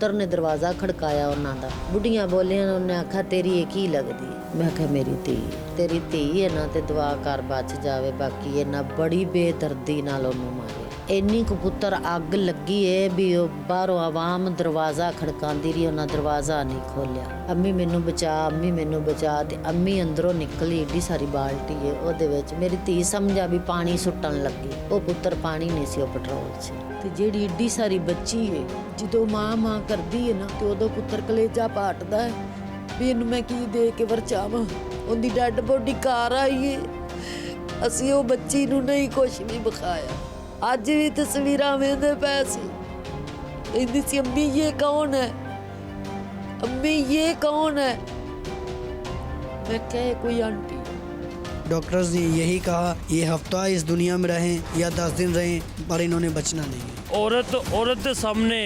पुत्र ने दरवाज़ा खड़काया उन्होंने दा बुढ़ियां बोलियां उन्हें आखा तेरी एक ही लगदी मैं आखा मेरी धी तेरी धी है ना ते दुआ कर बच जावे बाकी ये ना बड़ी बेदर्दी नाल ओनू मारे इन्नी कबूतर अग लगी है भी बाहरों आवाम दरवाज़ा खड़कांदी रही उन्हें दरवाज़ा नहीं खोलिया अम्मी मैनू बचा ते अम्मी अंदरों निकली एडी सारी बाल्टी है ओदे विच मेरी धी समझा भी पानी सुट्टन लगी वो पुत्र पानी नहीं सी पेट्रोल से ते जेड़ी एडी सारी बच्ची है जो मां करदी है ना तो उदों पुत्र कलेजा पाटदा है भी इनू मैं की दे के वरचावां उनदी डैड बॉडी कार आई है असीं वो बच्ची नू नहीं कुछ भी विखाया आज भी तस्वीर वेंदे पे सी सी अम्मी ये कौन है अम्मी ये कौन है मैं कहे कोई आंटी डॉक्टर्स ने यही कहा ये हफ्ता इस दुनिया में रहें या 10 दिन रहें पर इन्होंने बचना नहीं है। औरत के सामने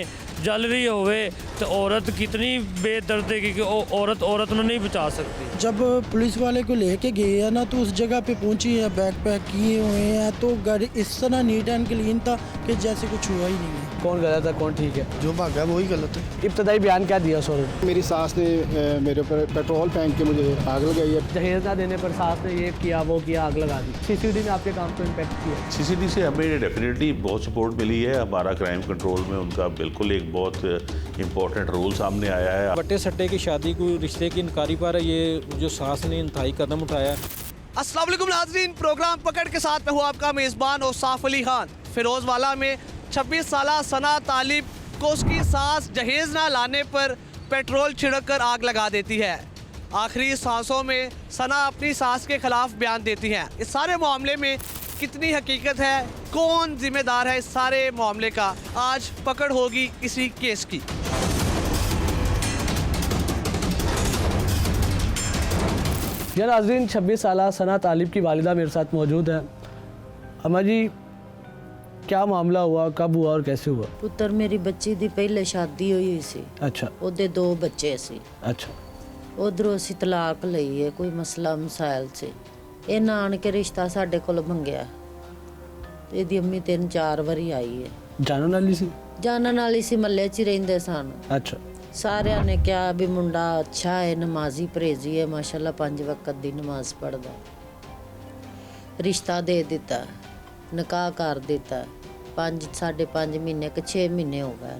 जल रही होवे तो औरत कितनी बेदर्द है कि औरत को नहीं बचा सकती। जब पुलिस वाले को लेके गए हैं ना तो उस जगह पे पहुंची है बैग पैक किए हुए हैं तो गाड़ी इस तरह नीट एंड क्लीन था कि जैसे कुछ हुआ ही नहीं है। कौन गलत है कौन ठीक है? जो भागा वही गलत है। इब्तदाई बयान क्या दिया सौरभ? मेरी सास ने मेरे ऊपर पेट्रोल फेंक के मुझे आग लगाई है। दहेज ना देने पर सास ने ये किया वो किया आग लगा दी। सीसीडी ने आपके काम को इम्पैक्ट किया? सीसीडी से हमें डेफिनेटली बहुत सपोर्ट मिली है। हमारा क्राइम कंट्रोल में उनका बिल्कुल एक बहुत इम्पोर्टेंट रोल सामने आया है। बट्टे सट्टे की शादी को रिश्ते की इनकारी पर ये जो सास ने इंतहाई कदम उठाया। अस्सलाम वालेकुम नाज़रीन, प्रोग्राम पकड़ के साथ में हूँ आपका मेज़बान औसाफ अली खान। फिरोज़वाला में 26 साला सना तालिब को उसकी सास जहेज़ ना लाने पर पेट्रोल छिड़क कर आग लगा देती है। आखिरी सांसों में सना अपनी सास के खिलाफ बयान देती हैं। इस सारे मामले में कितनी हकीकत है, कौन जिम्मेदार है इस सारे मामले का, आज पकड़ होगी इसी केस की। यार नाज़रीन, 26 साला सना तालिब की वालिदा मेरे साथ मौजूद है। अम्मा जी, क्या मामला हुआ, कब हुआ और कैसे हुआ? पुत्र मेरी बच्ची दी पहले शादी हुई सी। अच्छा। ओदे 2 बच्चे सी। अच्छा। उधरों असीं तलाक लई है कोई मसला मसाइल से इन्हां आण के रिश्ता साडे कोल मंगिया ते इहदी अम्मी 3-4 वारी आई है। जानन वाली सी? जानन वाली सी, महल्ले च ही रहिंदे सन। अच्छा। सारियां ने कहा भी मुंडा अच्छा है, नमाजी परहेजी है, माशाल्लाह 5 वक्त दी नमाज पढ़दा। रिश्ता दे दिता, निकाह कर दिता। 5-5.5 महीने 6 महीने हो गए।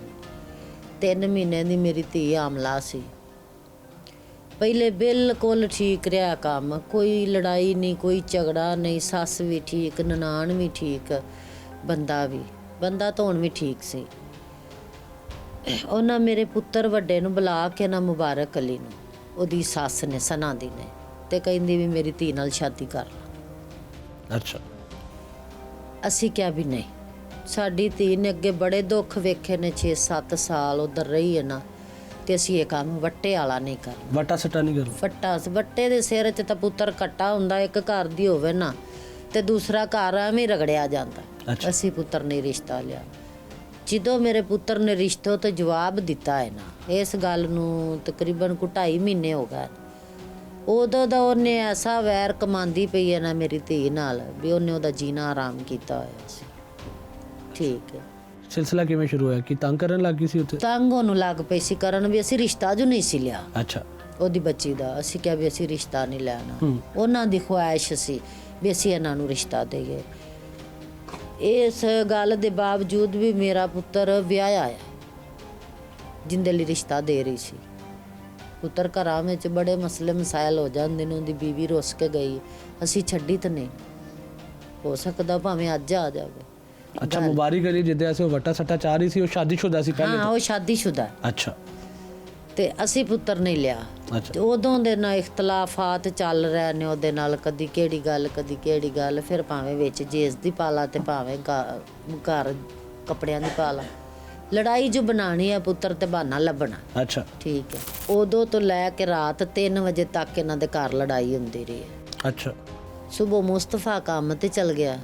3 महीने दी मेरी धी आमला सी। पहले बिल्कुल ठीक रहा काम, कोई लड़ाई नहीं, कोई झगड़ा नहीं, सस भी ठीक, ननान भी ठीक, बंदा तो हुण भी ठीक सी। उन्हें मेरे पुत्र वड्डे नूं बुला के ना मुबारक अली नूं ओदी सस ने सना दी ने ते कहंदी भी मेरी धी नाल शादी कर ला। अच्छा। असी क्या भी नहीं, साडी धी ने अगे बड़े दुख वेखे ने, 6-7 साल उधर रही है ना ते असी ये काम वट्टे वाला नहीं करना। वट्टा सट्टा नहीं करना। वट्टे दे सिर च तां पुत्र कट्टा हुंदा, एक घर दी होवे ना ते दूसरा घर एवें रगड़िया जांदा। अच्छा। असी पुत्र नहीं रिश्ता लिया। ਜਦੋਂ मेरे पुत्र ने रिश्तों तो जवाब दिता है ना, इस गल नूं तकरीबन 2.5 महीने हो गए। उदों दा उन्हें ऐसा वैर कमांदी पई है ना मेरी धी नाल भी उन्हें उहदा जीना आराम किया होया सी। ठीक है। सिलसिला किवें शुरू होया कि तंग करन लग गई सी उत्थे? तंग होण लग पई सी करन भी असी रिश्ता जो नहीं सी लिया। अच्छा। ओदी बच्ची दा असी क्या भी असी रिश्ता नहीं लेना। उन्हां दी ख्वाहिश सी भी असी इन्हां नूं रिश्ता देईए। इस गल के बावजूद भी मेरा पुत्र विआया है जिंदे लई रिश्ता दे रही सी। पुत्र घरां विच बड़े मसले मसाइल हो जांदे ने, उहदी बीवी रुस के गई, असी छड्डी तो नहीं, हो सकदा भावें अज आ जावे। अच्छा, मुबारक अली जिद्दे ऐसे वट्टा सट्टा चाह रही सी, वो शादीशुदा सी पहले? हाँ, वो शादीशुदा। अच्छा। ते असी पुत्र नहीं लिया। अच्छा। उदों दे ना इख्तलाफात चल रहे ने ओदे नाल, कदी केड़ी गल, फिर भावें विच जेस दी पाला ते भावें घर कपड़ियां दी पाला। लड़ाई जो बनानी है पुत्र ते बहाना लभना। अच्छा। ठीक है। उदों तो लैके रात 3 बजे तक इन्हां दे घर लड़ाई हुंदी रही है। अच्छा। सुबह मुस्तफा काम ते चल गया,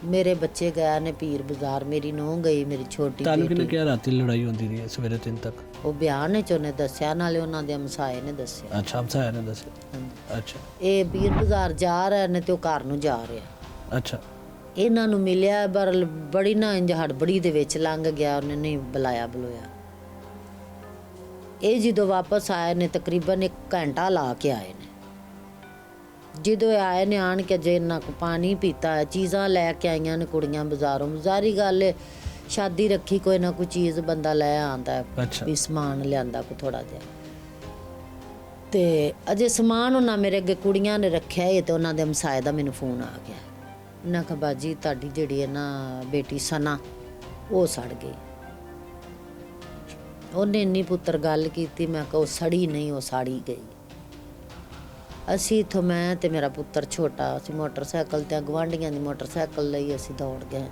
मेरे बच्चे गया ने पीर बाजार, मेरी नूंह गई, मेरी छोटी तालिब ने क्या राती लड़ाई होंदी रही है सवेरे 3 तक? वो बयान ने चोने दस्या, नाले उन्हां दे हमसाए ने दस्या। अच्छा, हमसाए ने दस्या। अच्छा। ये पीर बाजार जा रहे ने ते घर नूं जा रहा। अच्छा। इन्हां नूं मिलिया पर बड़ी ना इंज हड़बड़ी दे विच लंघ गया, उन्हें नहीं बुलाया। ਇਹ ਜਦੋਂ ਵਾਪਸ ਆਏ ਨੇ ਤਕਰੀਬਨ 1 ਘੰਟਾ ਲਾ ਕੇ ਆਏ ਨੇ। ਜਦੋਂ ਆਏ ਨੇ ਆਣ ਕੇ ਜੇ ਇਹਨਾਂ ਕੋ ਪਾਣੀ ਪੀਤਾ ਹੈ, ਚੀਜ਼ਾਂ ਲੈ ਕੇ ਆਈਆਂ ਨੇ ਕੁੜੀਆਂ ਬਾਜ਼ਾਰੋਂ। ਜ਼ਾਰੀ ਗੱਲ ਹੈ, ਸ਼ਾਦੀ ਰੱਖੀ ਕੋਈ ਨਾ ਕੋਈ ਚੀਜ਼ ਬੰਦਾ ਲੈ ਆਂਦਾ ਹੈ, ਵੀ ਸਮਾਨ ਲਿਆਂਦਾ ਕੋ ਥੋੜਾ ਜਿਹਾ। ਤੇ ਅਜੇ ਸਮਾਨ ਉਹਨਾਂ ਮੇਰੇ ਅੱਗੇ ਕੁੜੀਆਂ ਨੇ ਰੱਖਿਆ ਹੈ ਤੇ ਉਹਨਾਂ ਦੇ ਹਮਸਾਏ ਦਾ ਮੈਨੂੰ ਫੋਨ ਆ ਗਿਆ। ਉਹਨਾਂ ਕਹਾ ਬਾਜੀ ਤੁਹਾਡੀ ਜਿਹੜੀ ਹੈ ਨਾ ਬੇਟੀ ਸਨਾ ਉਹ ਸੜ ਗਈ। ਉਹਨੇ ਇੰਨੀ ਪੁੱਤਰ ਗੱਲ ਕੀਤੀ, ਮੈਂ ਕਿਹਾ ਉਹ ਸੜੀ ਨਹੀਂ, ਉਹ ਸਾੜੀ ਗਈ। ਅਸੀਂ ਇੱਥੋਂ ਮੈਂ ਤੇ ਮੇਰਾ ਪੁੱਤਰ ਛੋਟਾ, ਅਸੀਂ ਮੋਟਰਸਾਈਕਲ ਤੇ ਗਵਾਂਢੀਆਂ ਦੀ ਮੋਟਰਸਾਈਕਲ ਲਈ ਅਸੀਂ ਦੌੜ ਗਏ।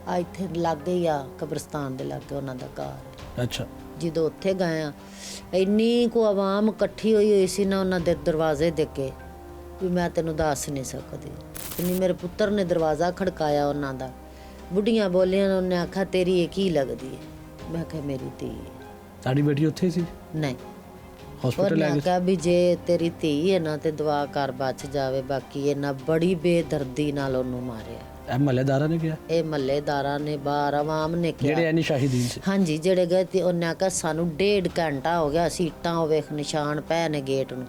ਆ ਇੱਥੇ ਲਾਗੇ ਹੀ ਆ ਕਬਰਸਤਾਨ ਦੇ ਲਾਗੇ ਉਹਨਾਂ ਦਾ ਘਰ। ਅੱਛਾ। ਜਦੋਂ ਉੱਥੇ ਗਏ ਆ, ਇੰਨੀ ਕੁ ਆਵਾਮ ਇਕੱਠੀ ਹੋਈ ਸੀ ਨਾ ਉਹਨਾਂ ਦੇ ਦਰਵਾਜ਼ੇ ਦੇ ਕੇ ਵੀ ਮੈਂ ਤੈਨੂੰ ਦੱਸ ਨਹੀਂ ਸਕਦੀ। ਇੰਨੀ ਮੇਰੇ ਪੁੱਤਰ ਨੇ ਦਰਵਾਜ਼ਾ ਖੜਕਾਇਆ ਉਹਨਾਂ ਦਾ, ਬੁੱਢੀਆਂ ਬੋਲੀਆਂ। ਉਹਨੇ ਆਖਿਆ ਤੇਰੀ ਇਹ ਕੀ ਲੱਗਦੀ ਹੈ? ਮੈਂ ਕਿਹਾ ਮੇਰੀ ਧੀ ਹੈ। ਤੁਹਾਡੀ ਬੇਟੀ ਉੱਥੇ ਸੀ? ਨਹੀਂ, ਹਸਪੀਟਲ ਲੈ ਗਏ? ਕਿਹਾ ਵੀ ਜੇ ਤੇਰੀ ਧੀ ਹੈ ਨਾ ਤੇ ਦੁਆ ਕਰ ਬਚ ਜਾਵੇ, ਬਾਕੀ ਇਹਨਾਂ ਬੜੀ ਬੇਦਰਦੀ ਨਾਲ ਉਹਨੂੰ ਮਾਰਿਆ। ਇਹ ਮਹੱਲੇਦਾਰਾਂ ਨੇ ਕਿਹਾ? ਇਹ ਮਹੱਲੇਦਾਰਾਂ ਨੇ, ਬਾਹਰ ਆਵਾਮ ਨੇ ਕਿਹਾ। ਜਿਹੜੇ ਐਨੀ ਸ਼ਾਹੀਦੀਨ ਸੀ? ਹਾਂਜੀ, ਜਿਹੜੇ ਗਏ ਤੇ ਉਹਨੇ ਆਖਿਆ ਸਾਨੂੰ 1.5 ਘੰਟਾ ਹੋ ਗਿਆ, ਸੀਟਾਂ ਉਹ ਵੇਖ ਨਿਸ਼ਾਨ ਪਏ ਨੇ ਗੇਟ ਨੂੰ।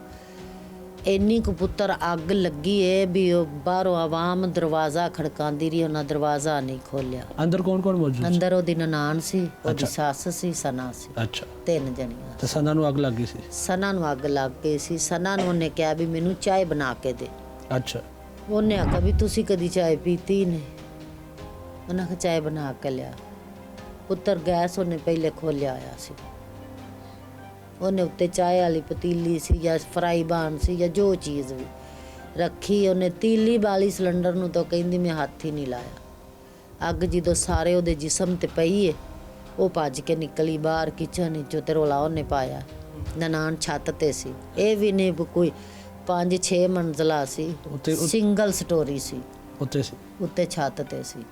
ਇੰਨੀ ਕੁ ਪੁੱਤਰ ਅੱਗ ਲੱਗੀ ਏ ਵੀ ਉਹ ਬਾਹਰੋਂ ਆਵਾਮ ਦਰਵਾਜ਼ਾ ਖੜਕਾਉਂਦੀ ਰਹੀ, ਉਹਨਾਂ ਦਰਵਾਜ਼ਾ ਨਹੀਂ ਖੋਲਿਆ। ਅੰਦਰ ਕੌਣ ਕੌਣ ਮੌਜੂਦ ਸੀ? ਅੰਦਰ ਉਹਦੀ ਨਨਾਣ ਸੀ, ਉਹਦੀ ਸੱਸ ਸੀ, ਸਨਾ ਸੀ। ਅੱਛਾ। 3 ਜਣੀਆਂ। ਤੇ ਸਨਾ ਨੂੰ ਅੱਗ ਲੱਗ ਗਈ ਸੀ? ਸਨਾ ਨੂੰ ਅੱਗ ਲੱਗ ਗਈ ਸੀ। ਸਨਾ ਨੂੰ ਉਹਨੇ ਕਿਹਾ ਵੀ ਮੈਨੂੰ ਚਾਹ ਬਣਾ ਕੇ ਦੇ। ਅੱਛਾ। ਉਹਨੇ ਆਖਿਆ ਵੀ ਤੁਸੀਂ ਕਦੀ ਚਾਹ ਪੀਤੀ ਨਹੀਂ? ਉਹਨਾਂ ਨੇ ਚਾਹ ਬਣਾ ਕੇ ਲਿਆ। ਪੁੱਤਰ ਗੈਸ ਉਹਨੇ ਪਹਿਲੇ ਖੋਲਿਆ ਆਇਆ ਸੀ। ਉਹਨੇ ਉੱਤੇ ਚਾਹ ਵਾਲੀ ਪਤੀਲੀ ਸੀ ਜਾਂ ਫਰਾਈ ਬਾਨ ਸੀ ਜਾਂ ਜੋ ਚੀਜ਼ ਵੀ ਰੱਖੀ, ਉਹਨੇ ਤੀਲੀ ਵਾਲੀ ਸਿਲੰਡਰ ਨੂੰ ਤਾਂ ਕਹਿੰਦੀ ਮੈਂ ਹੱਥ ਹੀ ਨਹੀਂ ਲਾਇਆ। ਅੱਗ ਜਦੋਂ ਸਾਰੇ ਉਹਦੇ ਜਿਸਮ ਤੇ ਪਈ ਏ, ਉਹ ਭੱਜ ਕੇ ਨਿਕਲੀ ਬਾਹਰ ਕਿਚਨ ਵਿੱਚੋਂ ਤੇ ਰੌਲਾ ਉਹਨੇ ਪਾਇਆ। ਨਨਾਣ ਛੱਤ ਤੇ ਸੀ। ਇਹ ਵੀ ਨਹੀਂ ਕੋਈ 5-6 ਮੰਜ਼ਲਾ ਸੀ, ਸਿੰਗਲ ਸਟੋਰੀ ਸੀ। ਉੱਤੇ ਸੀ? ਉੱਤੇ ਛੱਤ ਤੇ ਸੀ।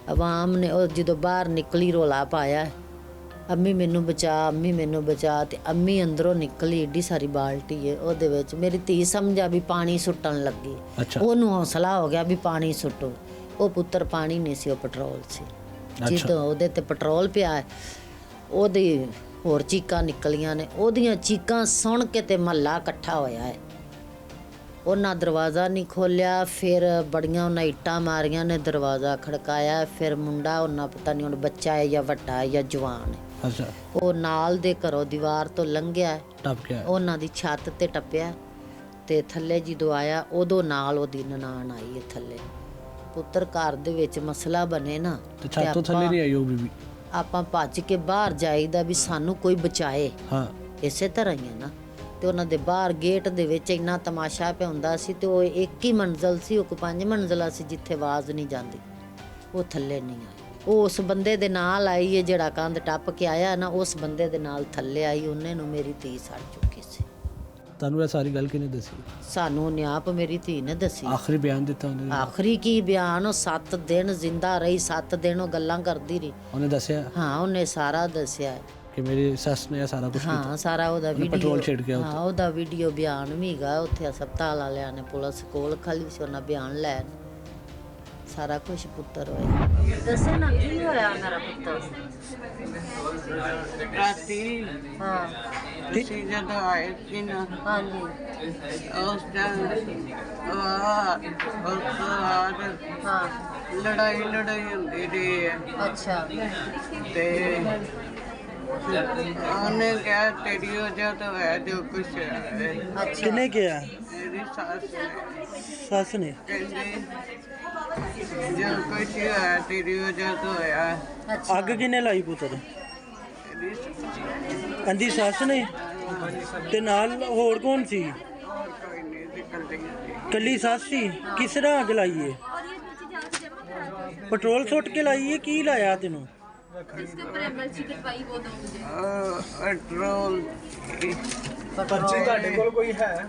ਆਵਾਮ ਨੇ ਉਹ ਜਦੋਂ ਬਾਹਰ ਨਿਕਲੀ ਰੌਲਾ ਪਾਇਆ, ਅੰਮੀ ਮੈਨੂੰ ਬਚਾ, ਅੰਮੀ ਮੈਨੂੰ ਬਚਾ। ਤੇ ਅੰਮੀ ਅੰਦਰੋਂ ਨਿਕਲੀ, ਏਡੀ ਸਾਰੀ ਬਾਲਟੀ ਹੈ ਉਹਦੇ ਵਿੱਚ। ਮੇਰੀ ਧੀ ਸਮਝਿਆ ਵੀ ਪਾਣੀ ਸੁੱਟਣ ਲੱਗੀ। ਉਹਨੂੰ ਹੌਸਲਾ ਹੋ ਗਿਆ ਵੀ ਪਾਣੀ ਸੁੱਟੋ। ਉਹ ਪੁੱਤਰ ਪਾਣੀ ਨਹੀਂ ਸੀ, ਉਹ ਪੈਟਰੋਲ ਸੀ। ਜਦੋਂ ਉਹਦੇ ਤੇ ਪੈਟਰੋਲ ਪਿਆ, ਉਹਦੀ ਹੋਰ ਚੀਕਾਂ ਨਿਕਲੀਆਂ ਨੇ। ਉਹਦੀਆਂ ਚੀਕਾਂ ਸੁਣ ਕੇ ਤੇ ਮਹੱਲਾ ਇਕੱਠਾ ਹੋਇਆ ਹੈ। ਉਹਨਾਂ ਦਰਵਾਜ਼ਾ ਨਹੀਂ ਖੋਲਿਆ। ਫਿਰ ਬੜੀਆਂ ਉਹਨਾਂ ਇੱਟਾਂ ਮਾਰੀਆਂ ਨੇ, ਦਰਵਾਜ਼ਾ ਖੜਕਾਇਆ। ਫਿਰ ਮੁੰਡਾ, ਉਹਨਾਂ ਪਤਾ ਨਹੀਂ ਹੁਣ ਬੱਚਾ ਹੈ ਜਾਂ ਵੱਡਾ ਹੈ ਜਾਂ ਜਵਾਨ ਹੈ, ਅੱਛਾ, ਉਹ ਨਾਲ ਦੇ ਘਰੋਂ ਦੀਵਾਰ ਤੋਂ ਲੰਘਿਆ, ਟੱਪ ਗਿਆ, ਉਹਨਾਂ ਦੀ ਛੱਤ ਤੇ ਟੱਪਿਆ ਤੇ ਥੱਲੇ ਜਦੋਂ ਆਇਆ ਉਦੋਂ ਨਾਲ ਉਹਦੀ ਨਨਾਣ ਆਈ ਹੈ ਥੱਲੇ। ਪੁੱਤਰ ਘਰ ਦੇ ਵਿੱਚ ਮਸਲਾ ਬਣੇ ਨਾ ਤੇ ਛੱਤ ਤੋਂ ਥੱਲੇ ਨਹੀਂ ਆਈ ਉਹ ਬੀਬੀ? ਆਪਾਂ ਭੱਜ ਕੇ ਬਾਹਰ ਜਾਈਦਾ ਵੀ ਸਾਨੂੰ ਕੋਈ ਬਚਾਏ। ਹਾਂ, ਇਸੇ ਤਰ੍ਹਾਂ ਹੀ ਹੈ ਨਾ। ਤੇ ਉਹਨਾਂ ਦੇ ਬਾਹਰ ਗੇਟ ਦੇ ਵਿੱਚ ਇੰਨਾ ਤਮਾਸ਼ਾ ਪਿਆ ਹੁੰਦਾ ਸੀ। ਤੇ ਉਹ 1 ਹੀ ਮੰਜ਼ਲ ਸੀ, ਉਹ 5 ਮੰਜ਼ਲਾ ਸੀ ਜਿੱਥੇ ਆਵਾਜ਼ ਨਹੀਂ ਜਾਂਦੀ। ਉਹ ਥੱਲੇ ਨਹੀਂ ਆਈ। ਉਹ ਉਸ ਬੰਦੇ ਦੇ ਨਾਲ ਆਈ ਹੈ ਜਿਹੜਾ ਕੰਧ ਟੱਪ ਕੇ ਆਇਆ ਨਾ, ਉਸ ਬੰਦੇ ਦੇ ਨਾਲ ਥੱਲੇ ਆਈ। ਉਹਨੇ ਨੂੰ ਮੇਰੀ ਧੀ ਸੜ ਚੁੱਕੀ ਸੀ। ਤੁਹਾਨੂੰ ਇਹ ਸਾਰੀ ਗੱਲ ਕਿਹਨੇ ਦੱਸੀ? ਸਾਨੂੰ ਉਹਨੇ ਆਪ ਮੇਰੀ ਧੀ ਨੇ ਦੱਸੀ। ਆਖਰੀ ਬਿਆਨ ਦਿੱਤਾ ਉਹਨੇ? ਆਖਰੀ ਕੀ ਬਿਆਨ? ਉਹ 7 ਦਿਨ ਜ਼ਿੰਦਾ ਰਹੀ, 7 ਦਿਨ ਉਹ ਗੱਲਾਂ ਕਰਦੀ ਰਹੀ। ਉਹਨੇ ਦੱਸਿਆ? ਹਾਂ, ਉਹਨੇ ਸਾਰਾ ਦੱਸਿਆ ਕਿ ਮੇਰੀ ਸੱਸ ਨੇ ਸਾਰਾ ਕੁਝ ਕੀਤਾ। ਹਾਂ, ਸਾਰਾ ਉਹਦਾ ਵੀਡੀਓ, ਪੈਟਰੋਲ ਛਿੜ ਗਿਆ ਉੱਥੇ। ਹਾਂ, ਉਹਦਾ ਵੀਡੀਓ ਬਿਆਨ ਵੀ ਹੈਗਾ ਉੱਥੇ। ਹਸਪਤਾਲ ਵਾਲਿਆਂ ਨੇ, ਪੁਲਿਸ ਕੋਲ ਖਲੀ ਸੀ, ਉਹਨਾਂ ਬਿਆਨ ਲੈਣ। ਸਾਰਾ ਕੁਝ ਪੁੱਤਰ ਹੋਇਆ। ਦੱਸੇ ਨਾ ਕੀ ਹੋਇਆ ਮੇਰਾ ਪੁੱਤਰ? ਰਾਤੀ ਹਾਂ, ਤੁਸੀਂ ਜਦੋਂ ਆਏ ਸੀ ਨਾ, ਹਾਂਜੀ, ਉਸ ਟਾਈਮ ਉਸ ਤੋਂ ਬਾਅਦ ਹਾਂ, ਲੜਾਈ ਹੁੰਦੀ ਰਹੀ ਹੈ। ਅੱਛਾ। ਤੇ ਉਹਨੇ ਕਿਹਾ ਤੇਰੀ ਵਜ੍ਹਾ ਤੋਂ ਹੈ ਜੋ ਕੁਛ ਹੈ। ਅੱਛਾ। ਕਿਹਨੇ ਕਿਹਾ? ਮੇਰੀ ਸੱਸ ਨੇ? ਕਹਿੰਦੀ ਜੋ ਕੁਛ ਹੈ ਤੇਰੀ ਵਜ੍ਹਾ ਤੋਂ ਹੋਇਆ। ਅੱਛਾ। ਅੱਗ ਕਿਹਨੇ ਲਾਈ ਪੁੱਤਰ? ਅੰਦੀ ਸੱਸ ਨੇ? ਤੇ ਨਾਲ ਹੋਰ ਕੌਣ ਸੀ? ਕੋਈ ਨਹੀਂ ਸੀ, ਕੱਲੀ ਸੱਸ ਸੀ? ਕਿਸ ਤਰ੍ਹਾਂ ਅੱਗ ਲਾਈ ਏ? ਪੈਟਰੋਲ ਸੁੱਟ ਕੇ ਲਾਈ ਏ? ਕੀ ਲਾਇਆ ਤੈਨੂੰ? ਪੈਟਰੋਲ ਪਰਚੀ ਤੁਹਾਡੇ ਕੋਲ ਕੋਈ ਹੈ?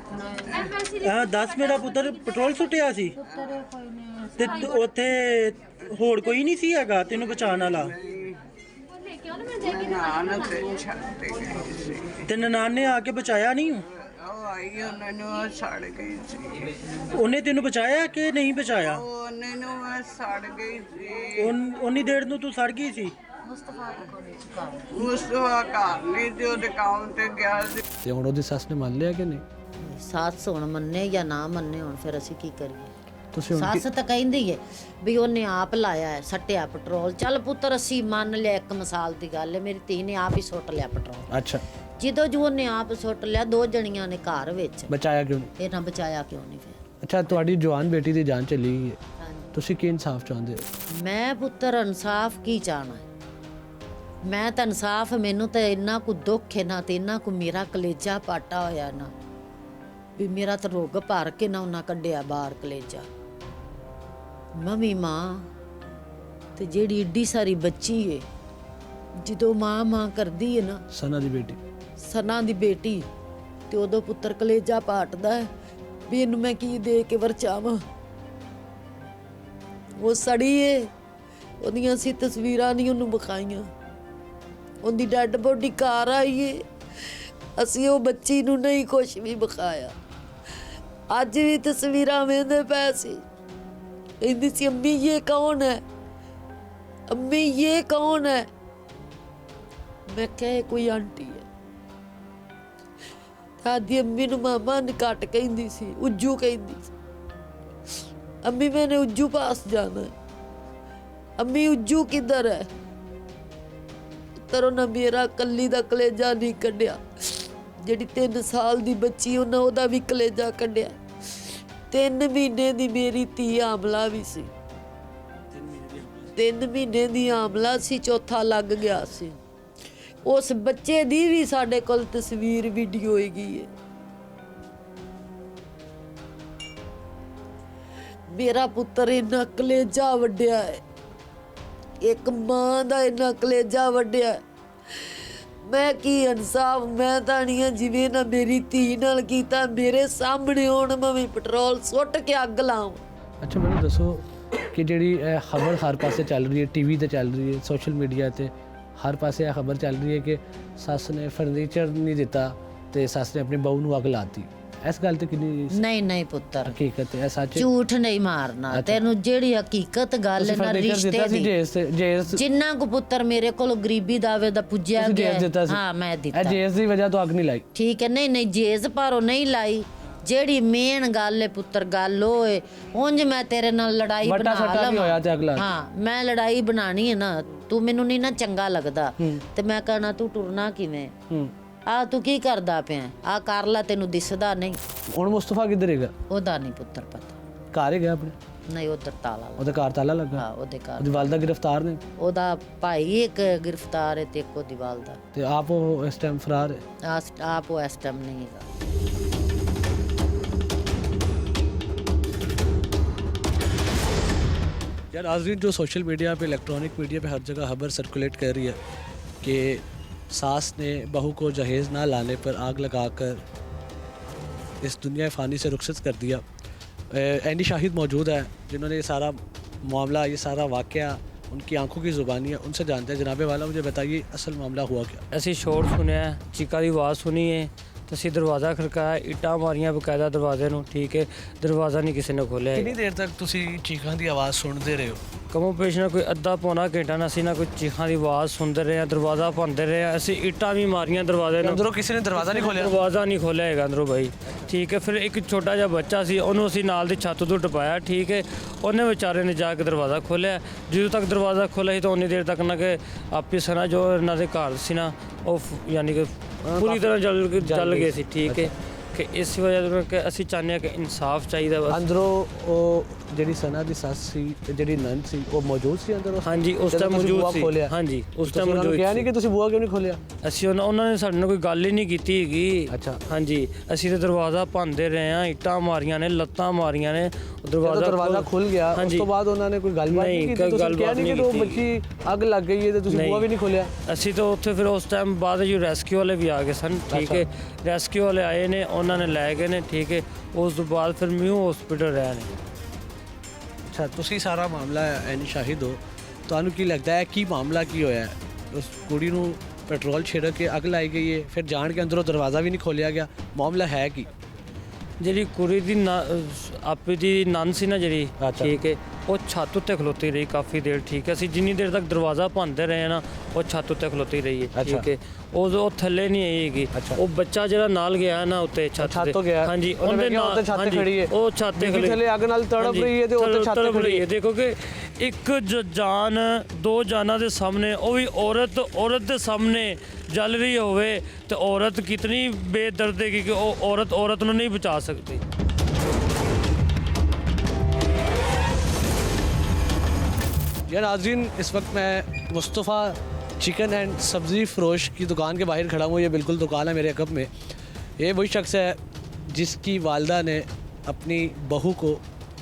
ਹਾਂ, ਦੱਸ। ਮੇਰਾ ਪੁੱਤਰ ਪੈਟਰੋਲ ਸੁੱਟਿਆ ਸੀ ਤੇ ਉੱਥੇ ਹੋਰ ਕੋਈ ਨਹੀਂ ਸੀ ਹੈਗਾ ਤੈਨੂੰ ਬਚਾਉਣ ਵਾਲਾ? ਨਾਨ ਤੇ ਛੱਡ ਗਈ ਸੀ। ਤੇ ਨਨਾਣ ਨੇ ਆ ਕੇ ਬਚਾਇਆ ਨਹੀਂ? ਉਹ ਆਈ, ਉਹਨਾਂ ਨੂੰ ਸੜ ਗਈ ਸੀ। ਉਹਨੇ ਤੈਨੂੰ ਬਚਾਇਆ ਕਿ ਨਹੀਂ ਬਚਾਇਆ? ਉਹਨੇ ਨੂੰ ਸੜ ਗਈ ਸੀ। ਉਨੀ ਦੇਰ ਨੂੰ ਤੂੰ ਸੜ ਗਈ ਸੀ? ਮੁਸਤਫਾ ਘਰ ਨਹੀਂ ਤੇ ਉਹਦੇ ਕੰਮ ਤੇ ਗਿਆ ਸੀ। ਤੇ ਹੁਣ ਉਹਦੀ ਸੱਸ ਨੇ ਮੰਨ ਲਿਆ ਕਿ ਨਹੀਂ? ਸੱਸ ਹੁਣ ਮੰਨੇ ਜਾਂ ਨਾ ਮੰਨੇ, ਹੁਣ ਫਿਰ ਅਸੀਂ ਕੀ ਕਰੀਏ? ਤੁਸੀਂ ਹੁਣ ਸੱਸ ਤਾਂ ਕਹਿੰਦੀ ਹੈ ਵੀ ਉਹਨੇ ਆਪ ਲਾਇਆ ਹੈ, ਸੱਟਿਆ ਪੈਟਰੋਲ। ਚੱਲ ਪੁੱਤਰ ਅਸੀਂ ਮੰਨ ਲਿਆ, ਇੱਕ ਮਿਸਾਲ ਦੀ ਗੱਲ ਹੈ, ਮੇਰੀ ਧੀ ਨੇ ਆਪ ਹੀ ਸੁੱਟ ਲਿਆ ਪੈਟਰੋਲ। ਅੱਛਾ, ਜਦੋਂ ਜੋ ਉਹਨੇ ਆਪ ਸੁੱਟ ਲਿਆ, 2 ਜਣੀਆਂ ਨੇ ਘਰ ਵਿੱਚ, ਬਚਾਇਆ ਕਿਉਂ ਨਹੀਂ? ਇਹਨਾਂ ਬਚਾਇਆ ਕਿਉਂ ਨਹੀਂ ਫਿਰ? ਅੱਛਾ, ਤੁਹਾਡੀ ਜਵਾਨ ਬੇਟੀ ਦੀ ਜਾਨ ਚਲੀ ਗਈ ਹੈ, ਹਾਂਜੀ। ਤੁਸੀਂ ਕੀ ਇਨਸਾਫ ਚਾਹੁੰਦੇ ਹੋ? ਮੈਂ ਪੁੱਤਰ ਇਨਸਾਫ ਕੀ ਚਾਹਣਾ ਹੈ? ਮੈਂ ਤਾਂ ਇਨਸਾਫ, ਮੈਨੂੰ ਤਾਂ ਇੰਨਾ ਕੁ ਦੁੱਖ ਹੈ ਨਾ, ਤੇ ਇੰਨਾ ਕੁ ਮੇਰਾ ਕਲੇਜਾ ਪਾਟਾ ਹੋਇਆ ਨਾ, ਵੀ ਮੇਰਾ ਤਾਂ ਰੋਗ ਭਰ ਕੇ ਨਾ ਉਹਨਾਂ ਕੱਢਿਆ ਬਾਹਰ ਕਲੇਜਾ। ਮੰਮੀ ਮਾਂ ਤੇ ਜਿਹੜੀ ਏਡੀ ਸਾਰੀ ਬੱਚੀ ਏ, ਜਦੋਂ ਮਾਂ ਕਰਦੀ ਏ ਨਾ, ਸਨਾ ਦੀ ਬੇਟੀ, ਸਨਾ ਦੀ ਬੇਟੀ, ਤੇ ਉਦੋਂ ਪੁੱਤਰ ਕਲੇਜਾ ਪਾਟਦਾ ਹੈ ਵੀ ਇਹਨੂੰ ਮੈਂ ਕੀ ਦੇ ਕੇ ਵਰਚਾਵਾਂ। ਉਹ ਸੜੀ ਏ, ਉਹਦੀਆਂ ਅਸੀਂ ਤਸਵੀਰਾਂ ਨਹੀਂ ਉਹਨੂੰ ਵਿਖਾਈਆਂ, ਉਹਦੀ ਡੈਡ ਬੋਡੀ ਘਰ ਆਈ ਏ, ਅਸੀਂ ਉਹ ਬੱਚੀ ਨੂੰ ਨਹੀਂ ਕੁਛ ਵੀ ਵਿਖਾਇਆ। ਅੱਜ ਵੀ ਤਸਵੀਰਾਂ ਵੇਖਦੇ ਪਏ ਸੀ, ਕਹਿੰਦੀ ਸੀ ਅੰਮੀ ਇਹ ਕੌਣ ਹੈ, ਅੰਮੀ ਇਹ ਕੌਣ ਹੈ? ਮੈਂ ਕਿਹਾ ਕੋਈ ਆਂਟੀ ਹੈ। ਸਾਡੀ ਅੰਮੀ ਨੂੰ ਮਾਮਾ ਨੇ ਕੱਟ ਕਹਿੰਦੀ ਸੀ, ਉੱਜੂ ਕਹਿੰਦੀ ਸੀ। ਅੰਮੀ ਮੈਨੇ ਉੱਜੂ ਪਾਸ ਜਾਣਾ ਹੈ, ਅੰਮੀ ਉੱਜੂ ਕਿੱਧਰ ਹੈ? ਤਰੋ ਨਾ ਮੇਰਾ ਕੱਲੀ ਦਾ ਕਲੇਜਾ ਨਹੀਂ ਕੱਢਿਆ, ਜਿਹੜੀ 3 ਸਾਲ ਦੀ ਬੱਚੀ ਉਹਨਾਂ ਉਹਦਾ ਵੀ ਕਲੇਜਾ ਕੱਢਿਆ। 3 ਮਹੀਨੇ ਦੀ ਮੇਰੀ ਧੀ ਆਮਲਾ ਵੀ ਸੀ, 3 ਮਹੀਨੇ ਦੀ ਆਮਲਾ ਸੀ, ਚੌਥਾ ਲੱਗ ਗਿਆ ਸੀ। ਉਸ ਬੱਚੇ ਦੀ ਵੀ ਸਾਡੇ ਕੋਲ ਤਸਵੀਰ ਵੀਡੀਓ ਹੈਗੀ ਹੈ। ਮੇਰਾ ਪੁੱਤਰ ਇੰਨਾ ਕਲੇਜਾ ਵੱਡਿਆ ਹੈ, ਇੱਕ ਮਾਂ ਦਾ ਇੰਨਾ ਕਲੇਜਾ ਵੱਡਿਆ ਹੈ। ਮੈਂ ਕੀ ਇਨਸਾਫ, ਮੈਂ ਤਾਂ ਨਹੀਂ ਆ ਜਿਵੇਂ ਨਾ ਮੇਰੀ ਧੀ ਨਾਲ ਕੀਤਾ, ਮੇਰੇ ਸਾਹਮਣੇ ਹੁਣ ਮੈਂ ਪੈਟਰੋਲ ਸੁੱਟ ਕੇ ਅੱਗ ਲਾਵਾਂ। ਅੱਛਾ, ਮੈਨੂੰ ਦੱਸੋ ਕਿ ਜਿਹੜੀ ਇਹ ਖਬਰ ਹਰ ਪਾਸੇ ਚੱਲ ਰਹੀ ਹੈ, ਟੀਵੀ ਤੇ ਚੱਲ ਰਹੀ ਹੈ, ਸੋਸ਼ਲ ਮੀਡੀਆ ਤੇ ਹਰ ਪਾਸੇ ਇਹ ਖਬਰ ਚੱਲ ਰਹੀ ਹੈ ਕਿ ਸੱਸ ਨੇ ਫਰਨੀਚਰ ਨਹੀਂ ਦਿੱਤਾ ਤੇ ਸੱਸ ਨੇ ਆਪਣੀ ਬਹੂ ਨੂੰ ਅੱਗ ਲਾਤੀ, ਇਸ ਗੱਲ ਤੇ ਕਿੰਨੀ ਨਹੀਂ ਪੁੱਤਰ, ਹਕੀਕਤ ਹੈ? ਸੱਚ, ਝੂਠ ਨਹੀਂ ਮਾਰਨਾ। ਤੈਨੂੰ ਜਿਹੜੀ ਹਕੀਕਤ ਗੱਲ ਹੈ ਨਾ, ਰਿਸ਼ਤੇ ਦੀ, ਜਿੰਨਾ ਕੁ ਪੁੱਤਰ ਮੇਰੇ ਕੋਲ ਗਰੀਬੀ ਦਾਵੇ ਦਾ ਪੁੱਜਿਆ ਗਿਆ, ਹਾਂ ਮੈਂ ਦਿੱਤਾ। ਜੇਸ ਦੀ ਵਜ੍ਹਾ ਤੋਂ ਅੱਗ ਨਹੀਂ ਲਾਈ? ਠੀਕ ਹੈ, ਨਹੀਂ ਜੇਸ ਪਰ ਨਹੀਂ ਲਾਈ। ਜਿਹੜੀ ਮੇਨ ਗੱਲ ਹੈ ਪੁੱਤਰ, ਗੱਲ ਉਹ ਹੈ, ਉਂਝ ਮੈਂ ਤੇਰੇ ਨਾਲ ਲੜਾਈ ਬਣਾ ਲਵਾਂ, ਹਾਂ ਮੈਂ ਲੜਾਈ ਬਣਾਣੀ ਹੈ ਨਾ, ਤੂੰ ਮੈਨੂੰ ਨਹੀਂ ਨਾ ਚੰਗਾ ਲੱਗਦਾ ਤੇ ਮੈਂ ਕਹਣਾ ਤੂੰ ਟੁਰਨਾ ਕਿਵੇਂ, ਆ ਤੂੰ ਕੀ ਕਰਦਾ ਪਿਆ, ਆ ਕਰ ਲੈ, ਤੈਨੂੰ ਦਿਸਦਾ ਨਹੀਂ। ਹੁਣ ਮੁਸਤਫਾ ਕਿੱਧਰ ਹੈਗਾ? ਉਹਦਾ ਨਹੀਂ ਪੁੱਤਰ ਪਤਾ। ਘਰ ਹੈਗਾ ਆਪਣੇ? ਨਹੀਂ, ਉਧਰ ਤਾਲਾ, ਉਹਦੇ ਘਰ ਤਾਲਾ ਲੱਗਾ? ਹਾਂ ਉਹਦੇ ਘਰ। ਉਹਦੀ ਵਾਲਦਾ ਗ੍ਰਿਫਤਾਰ ਨੇ? ਉਹਦਾ ਭਾਈ ਇੱਕ ਗ੍ਰਿਫਤਾਰ ਹੈ ਤੇ ਇੱਕ ਉਹਦੀ ਵਾਲਦਾ। ਤੇ ਆਪ ਉਹ ਇਸ ਟਾਈਮ ਫਰਾਰ ਹੈ? ਆਪ ਉਹ ਇਸ ਟਾਈਮ नहीं है। यार नाज़रीन, जो सोशल मीडिया पे, इलेक्ट्रॉनिक मीडिया पे हर जगह खबर सर्कुलेट कर रही है कि सास ने बहू को जहेज़ ना लाने पर आग लगाकर इस दुनिया फ़ानी से रुखसत कर दिया। एनी शाहिद मौजूद है जिन्होंने ये सारा मामला, ये सारा वाक़या, उनकी आंखों की ज़ुबानी है, उनसे जानते हैं। जनाबे वाला, मुझे बताइए असल मामला हुआ क्या? ਅਸੀਂ ਸ਼ੋਰ ਸੁਣਿਆ, ਚੀਕਾਂ ਦੀ ਆਵਾਜ਼ ਸੁਣੀ ਹੈ, तो ਅਸੀਂ ਦਰਵਾਜ਼ਾ ਖੜਕਾਇਆ, ਇੱਟਾਂ ਮਾਰੀਆਂ ਬਕਾਇਦਾ ਦਰਵਾਜ਼ੇ ਨੂੰ, ਠੀਕ ਹੈ, ਦਰਵਾਜ਼ਾ ਨਹੀਂ ਕਿਸੇ ਨੇ ਖੋਲ੍ਹਿਆ। ਕਿੰਨੀ ਦੇਰ ਤੱਕ ਤੁਸੀਂ ਚੀਕਾਂ ਦੀ ਆਵਾਜ਼ ਸੁਣਦੇ ਰਹੇ ਹੋ? ਕਮੋ ਪੇਸ਼ ਨਾ ਕੋਈ ਅੱਧਾ ਪੌਣਾ ਘੰਟਾ ਨਾ ਅਸੀਂ ਨਾ ਕੋਈ ਚੀਕਾਂ ਦੀ ਆਵਾਜ਼ ਸੁਣਦੇ ਰਹੇ ਹਾਂ, ਦਰਵਾਜ਼ਾ ਭੰਨਦੇ ਰਹੇ ਹਾਂ, ਅਸੀਂ ਇੱਟਾਂ ਵੀ ਮਾਰੀਆਂ ਦਰਵਾਜ਼ੇ ਨੂੰ। ਅੰਦਰੋਂ ਕਿਸੇ ਨੇ ਦਰਵਾਜ਼ਾ ਨਹੀਂ ਖੋਲ੍ਹਿਆ? ਦਰਵਾਜ਼ਾ ਨਹੀਂ ਖੋਲ੍ਹਿਆ ਹੈਗਾ ਅੰਦਰੋਂ ਬਾਈ, ਠੀਕ ਹੈ। ਫਿਰ ਇੱਕ ਛੋਟਾ ਜਿਹਾ ਬੱਚਾ ਸੀ, ਉਹਨੂੰ ਅਸੀਂ ਨਾਲ ਦੀ ਛੱਤ ਤੋਂ ਟਪਾਇਆ, ਠੀਕ ਹੈ, ਉਹਨੇ ਵਿਚਾਰੇ ਨੇ ਜਾ ਕੇ ਦਰਵਾਜ਼ਾ ਖੋਲ੍ਹਿਆ। ਜਦੋਂ ਤੱਕ ਦਰਵਾਜ਼ਾ ਖੋਲ੍ਹਿਆ ਸੀ ਤਾਂ ਉਨੀ ਦੇਰ ਤੱਕ ਨਾ ਕਿ ਆਪੀ ਸਨਾ ਜੋ ਇਹਨਾਂ ਦੇ ਘਰ ਸੀ ਨਾ, ਉਹ ਯਾਨੀ ਕਿ ਪੂਰੀ ਤਰ੍ਹਾਂ ਜਲ ਗਏ ਸੀ, ਠੀਕ ਹੈ। ਕਿ ਇਸ ਵਜ੍ਹਾ ਤੋਂ ਕਿ ਅਸੀਂ ਚਾਹੁੰਦੇ ਹਾਂ ਕਿ ਇਨਸਾਫ ਚਾਹੀਦਾ ਬਸ। ਅੰਦਰੋਂ ਉਹ ਜਿਹੜੀ ਸਨਾ ਦੀ ਸੱਸ ਸੀ ਤੇ ਜਿਹੜੀ ਨੰਦ ਸੀ, ਉਹ ਮੌਜੂਦ ਸੀ ਅੰਦਰ? ਹਾਂਜੀ, ਉਸ ਟਾਈਮ ਮੌਜੂਦ ਸੀ। ਹਾਂਜੀ, ਉਸ ਟਾਈਮ ਮੌਜੂਦ ਸੀ। ਕਿਹਾ ਨਹੀਂ ਕਿ ਤੁਸੀਂ ਬੂਹਾ ਕਿਉਂ ਨਹੀਂ ਖੋਲਿਆ? ਅਸੀਂ ਉਹਨਾਂ ਨੇ ਸਾਡੇ ਨਾਲ ਕੋਈ ਗੱਲ ਹੀ ਨਹੀਂ ਕੀਤੀ ਹੈਗੀ। ਅੱਛਾ, ਹਾਂਜੀ, ਅਸੀਂ ਤੇ ਦਰਵਾਜ਼ਾ ਭੰਨਦੇ ਰਹੇ ਹਾਂ, ਇੱਟਾਂ ਮਾਰੀਆਂ ਨੇ, ਲੱਤਾਂ ਮਾਰੀਆਂ ਨੇ, ਦਰਵਾਜ਼ਾ ਖੁੱਲ ਗਿਆ। ਉਸ ਤੋਂ ਬਾਅਦ ਉਹਨਾਂ ਨੇ ਕੋਈ ਗੱਲਬਾਤ ਨਹੀਂ ਕੀਤੀ? ਤੁਸੀਂ ਕਿਹਾ ਨਹੀਂ ਕਿ ਉਹ ਬੱਚੀ ਅੱਗ ਲੱਗ ਗਈ ਹੈ ਤੇ ਤੁਸੀਂ ਬੂਹਾ ਵੀ ਨਹੀਂ ਖੋਲਿਆ? ਅਸੀਂ ਤਾਂ ਉੱਥੇ ਫਿਰ ਉਸ ਟਾਈਮ ਬਾਅਦ ਜੋ ਰੈਸਕਿਊ ਵਾਲੇ ਵੀ ਆ ਗਏ ਸਨ, ਠੀਕ ਹੈ, ਰੈਸਕਿਊ ਵਾਲੇ ਆਏ ਨੇ, ਉਹਨਾਂ ਨੇ ਲੈ ਗਏ ਨੇ, ਠੀਕ ਹੈ। ਉਸ ਤੋਂ ਬਾਅਦ ਫਿਰ ਮਿਊ ਹਸਪੀਟਲ ਰਹੇ ਨੇ। ਅੱਛਾ, ਤੁਸੀਂ ਸਾਰਾ ਮਾਮਲਾ ਐਨੀ ਸ਼ਾਹਿਦ ਹੋ, ਤੁਹਾਨੂੰ ਕੀ ਲੱਗਦਾ ਹੈ ਕੀ ਮਾਮਲਾ ਕੀ ਹੋਇਆ? ਉਸ ਕੁੜੀ ਨੂੰ ਪੈਟਰੋਲ ਛਿੜਕ ਕੇ ਅੱਗ ਲਾਈ ਗਈ ਹੈ, ਫਿਰ ਜਾਣ ਕੇ ਅੰਦਰੋਂ ਦਰਵਾਜ਼ਾ ਵੀ ਨਹੀਂ ਖੋਲ੍ਹਿਆ ਗਿਆ, ਮਾਮਲਾ ਹੈ ਕੀ? ਜਿਹੜੀ ਕੁੜੀ ਦੀ ਆਪੇ ਦੀ ਨੰਦ ਸੀ ਨਾ ਜਿਹੜੀ, ਠੀਕ ਹੈ, ਉਹ ਛੱਤ ਉੱਤੇ ਖਲੋਤੀ ਰਹੀ ਕਾਫੀ ਦੇਰ। ਠੀਕ ਹੈ, ਅਸੀਂ ਜਿੰਨੀ ਦੇਰ ਤੱਕ ਦਰਵਾਜ਼ਾ ਭੰਨਦੇ ਰਹੇ ਨਾ ਉਹ ਛੱਤ ਉੱਤੇ ਖਲੋਤੀ ਰਹੀ ਹੈ। ਠੀਕ ਹੈ, ਉਹ ਥੱਲੇ ਨਹੀਂ ਆਈ ਹੈਗੀ। ਉਹ ਬੱਚਾ ਜਿਹੜਾ ਨਾਲ ਗਿਆ ਨਾ ਉੱਤੇ ਛੱਤ ਤੋਂ ਗਿਆ, ਹਾਂਜੀ ਉਹਦੇ ਨਾਲ ਛੱਤ ਖੜੀ ਹੈ, ਉਹ ਛੱਤ ਤੇ ਖੜੀ ਥੱਲੇ ਅੱਗ ਨਾਲ ਤੜਪ ਰਹੀ ਹੈ ਤੇ ਉੱਤੇ ਛੱਤ ਤੇ ਖੜੀ ਹੈ। ਦੇਖੋ ਕਿ ਇੱਕ ਜਾਨ 2 ਜਾਨਾਂ ਦੇ ਸਾਹਮਣੇ, ਉਹ ਵੀ ਔਰਤ ਦੇ ਸਾਹਮਣੇ ਜਲ ਰਹੀ ਹੋਵੇ ਤੇ ਔਰਤ ਕਿਤਨੀ ਬੇਦਰਦ ਹੈ ਕਿ ਉਹ ਔਰਤ ਨੂੰ नहीं बचा सकती। यार नाज़रीन, इस वक्त मैं मुस्तफ़ा चिकन एंड सब्ज़ी फ़रोश की दुकान के बाहर खड़ा हूँ। ये बिल्कुल दुकान है मेरे अकब में। ये वही शख्स है जिसकी वालदा ने अपनी बहू को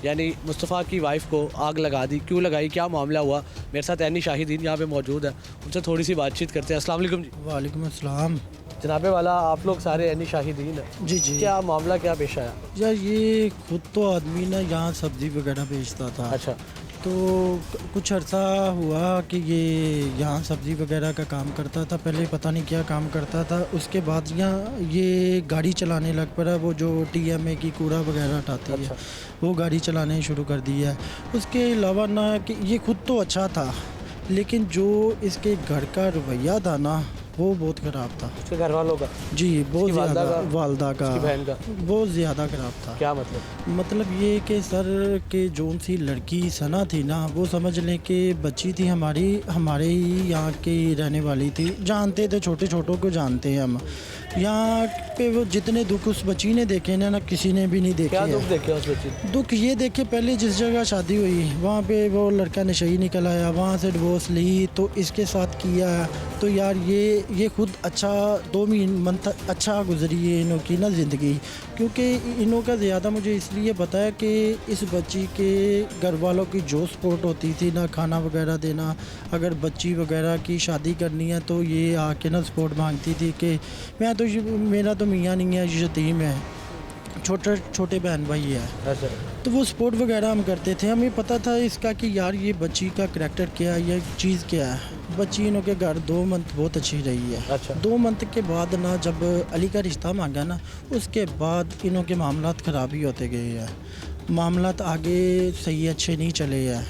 यानी मुस्तफ़ा की वाइफ को आग लगा दी। क्यों लगाई, क्या मामला हुआ, मेरे साथ ऐनी शाहिदीन यहाँ पे मौजूद है, उनसे थोड़ी सी बातचीत करते हैं। अस्सलाम वालेकुम जी। वालेकुम अस्सलाम। जनाबे वाला, आप लोग सारे ऐनी शाहिदीन हैं। जी जी। क्या मामला, क्या पेश आया? यार ये खुद तो आदमी ना यहाँ सब्ज़ी वगैरह बेचता था। अच्छा। तो कुछ अर्सा हुआ कि ये यहाँ सब्ज़ी वगैरह का काम करता था। पहले पता नहीं क्या काम करता था, उसके बाद यहाँ ये गाड़ी चलाने लग पड़ा। वो जो TMA की कूड़ा वगैरह हटाती है, वो गाड़ी चलाने शुरू कर दिया है। उसके अलावा ना कि ये खुद तो अच्छा था, लेकिन जो इसके घर का रवैया था ना वो बहुत ख़राब था। उसके घर वालों का? जी, बहुत ज़्यादा। वालदा का, बहन का बहुत ज़्यादा ख़राब था। क्या मतलब ये कि सर के जोन सी लड़की सना थी ना, वो समझ लें कि बच्ची थी हमारे ही यहाँ की रहने वाली थी। जानते थे, छोटों को जानते हैं हम। यहाँ पे वो जितने दुख उस बच्ची ने देखे ना किसी ने भी नहीं देखे। क्या दुख देखे उस बच्ची? दुख ये देखे, पहले जिस जगह शादी हुई वहाँ पे वो लड़का नशई निकल आया, वहाँ से डिवोर्स ली तो इसके साथ किया। तो यार ये खुद अच्छा 2 मंथ अच्छा गुजरी है इनों की ना ज़िंदगी, क्योंकि इनों का ज़्यादा मुझे इसलिए पता है कि इस बच्ची के घर वालों की जो सपोर्ट होती थी ना, खाना वगैरह देना, अगर बच्ची वगैरह की शादी करनी है तो ये आके ना सपोर्ट मांगती थी कि मेरा तो मियाँ नहीं है, यतीम है, छोटे बहन भाई है। अच्छा। तो वो सपोर्ट वगैरह हम करते थे। हमें पता था इसका कि यार ये बच्ची का करैक्टर क्या है, ये चीज़ क्या है। बच्ची इनों के घर 2 मंथ बहुत अच्छी रही है। अच्छा। 2 मंथ के बाद ना जब अली का रिश्ता मांगा ना, उसके बाद इनों के मामलात ख़राब ही होते गए हैं। मामलात आगे सही अच्छे नहीं चले हैं।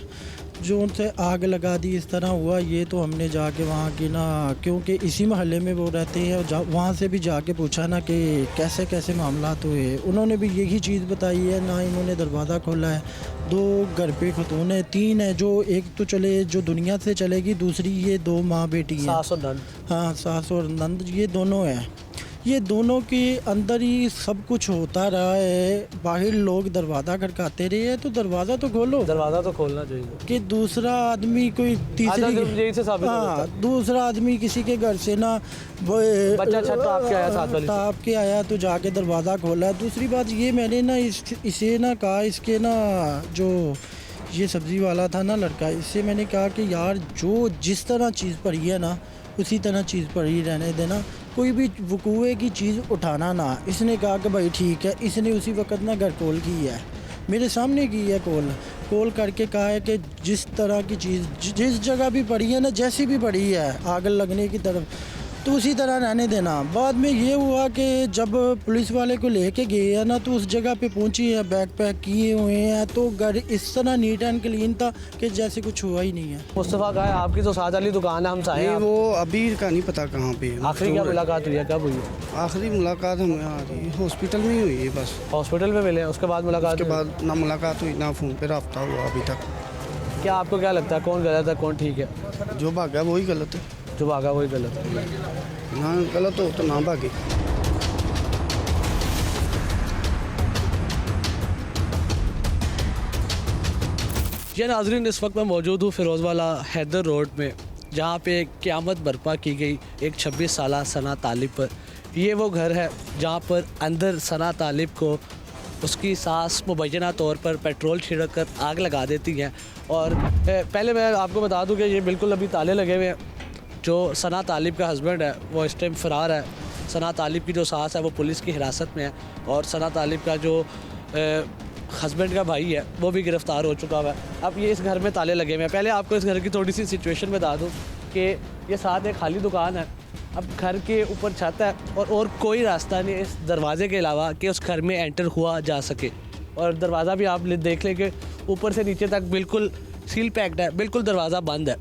जो उनसे आग लगा दी इस तरह हुआ, ये तो हमने जाके वहाँ की ना, क्योंकि इसी महल्ले में वो रहते हैं, वहाँ से भी जाके पूछा ना कि कैसे कैसे मामलात हुए। उन्होंने भी यही चीज़ बताई है ना, इन्होंने दरवाज़ा खोला है। 2 घर पे खतून है, 3 है, जो एक तो चले जो दुनिया से चलेगी, दूसरी ये 2 माँ बेटी है। सास और नंद। हाँ, सास और नंद ये दोनों हैं। ये दोनों के अंदर ही सब कुछ होता रहा है। बाहर लोग दरवाज़ा खटकाते रहे हैं तो दरवाज़ा तो खोलो, दरवाज़ा तो खोलना चाहिए कि दूसरा आदमी कोई दूसरा आदमी किसी के घर से ना वो बच्चा आपके आया तो जाके दरवाज़ा खोला। दूसरी बात ये, मैंने ना इसे ना कहा, इसके ना जो ये सब्ज़ी वाला था ना लड़का, इससे मैंने कहा कि यार जो जिस तरह चीज़ पड़ी है ना उसी तरह चीज़ पड़ी रहने देना, कोई भी वकूए की चीज़ उठाना ना। इसने कहा कि भाई ठीक है। इसने उसी वक्त ना घर कॉल की है, मेरे सामने की है कॉल करके कहा है कि जिस तरह की चीज़ जिस जगह भी पड़ी है ना, जैसी भी पड़ी है आग लगने की तरफ, तो उसी तरह रहने देना। बाद में ये हुआ कि जब पुलिस वाले को लेके गए हैं ना, तो उस जगह पे पहुंची है, बैग पैक किए हुए हैं, तो घर इस तरह नीट एंड क्लीन था कि जैसे कुछ हुआ ही नहीं है। मुस्तफ़ा का है, आपकी तो साथ वाली दुकान है, हम साए हैं। वो अभी का नहीं पता कहाँ पे। आखिरी क्या मुलाकात हुई है, कब हुई है? आखिरी मुलाकात हमें हॉस्पिटल में ही हुई है बस। हॉस्पिटल में मिले, उसके बाद मुलाकात? उसके बाद ना मुलाकात हुई ना फ़ोन पे रब्ता हुआ अभी तक। क्या आपको क्या लगता है कौन गलत है कौन ठीक है? जो भागा वही गलत है। जो भागा वही गलत है। ना गलत हो तो ना भागे। ये नाज़रीन, इस वक्त मैं मौजूद हूँ फिरोज़वाला हैदर रोड में, जहाँ पे क़यामत बर्पा की गई एक 26 साला सना तालिब पर। ये वो घर है जहाँ पर अंदर सना तालिब को उसकी सास मुबैना तौर पर पेट्रोल छिड़क कर आग लगा देती हैं। और पहले मैं आपको बता दूं कि ये बिल्कुल अभी ताले लगे हुए हैं। जो सना तालिब का हस्बैंड है वो इस टाइम फ़रार है। सना तालिब की जो सास है वो पुलिस की हिरासत में है, और सना तालिब का जो हस्बैंड का भाई है वो भी गिरफ़्तार हो चुका हुआ है। अब ये इस घर में ताले लगे हुए हैं। पहले आपको इस घर की थोड़ी सी सिचुएशन बता दूँ कि ये साथ एक खाली दुकान है। अब घर के ऊपर छत है और कोई रास्ता नहीं इस दरवाज़े के अलावा कि उस घर में एंटर हुआ जा सके। और दरवाज़ा भी आप देख लें कि ऊपर से नीचे तक बिल्कुल सील पैक्ड है, बिल्कुल दरवाज़ा बंद है।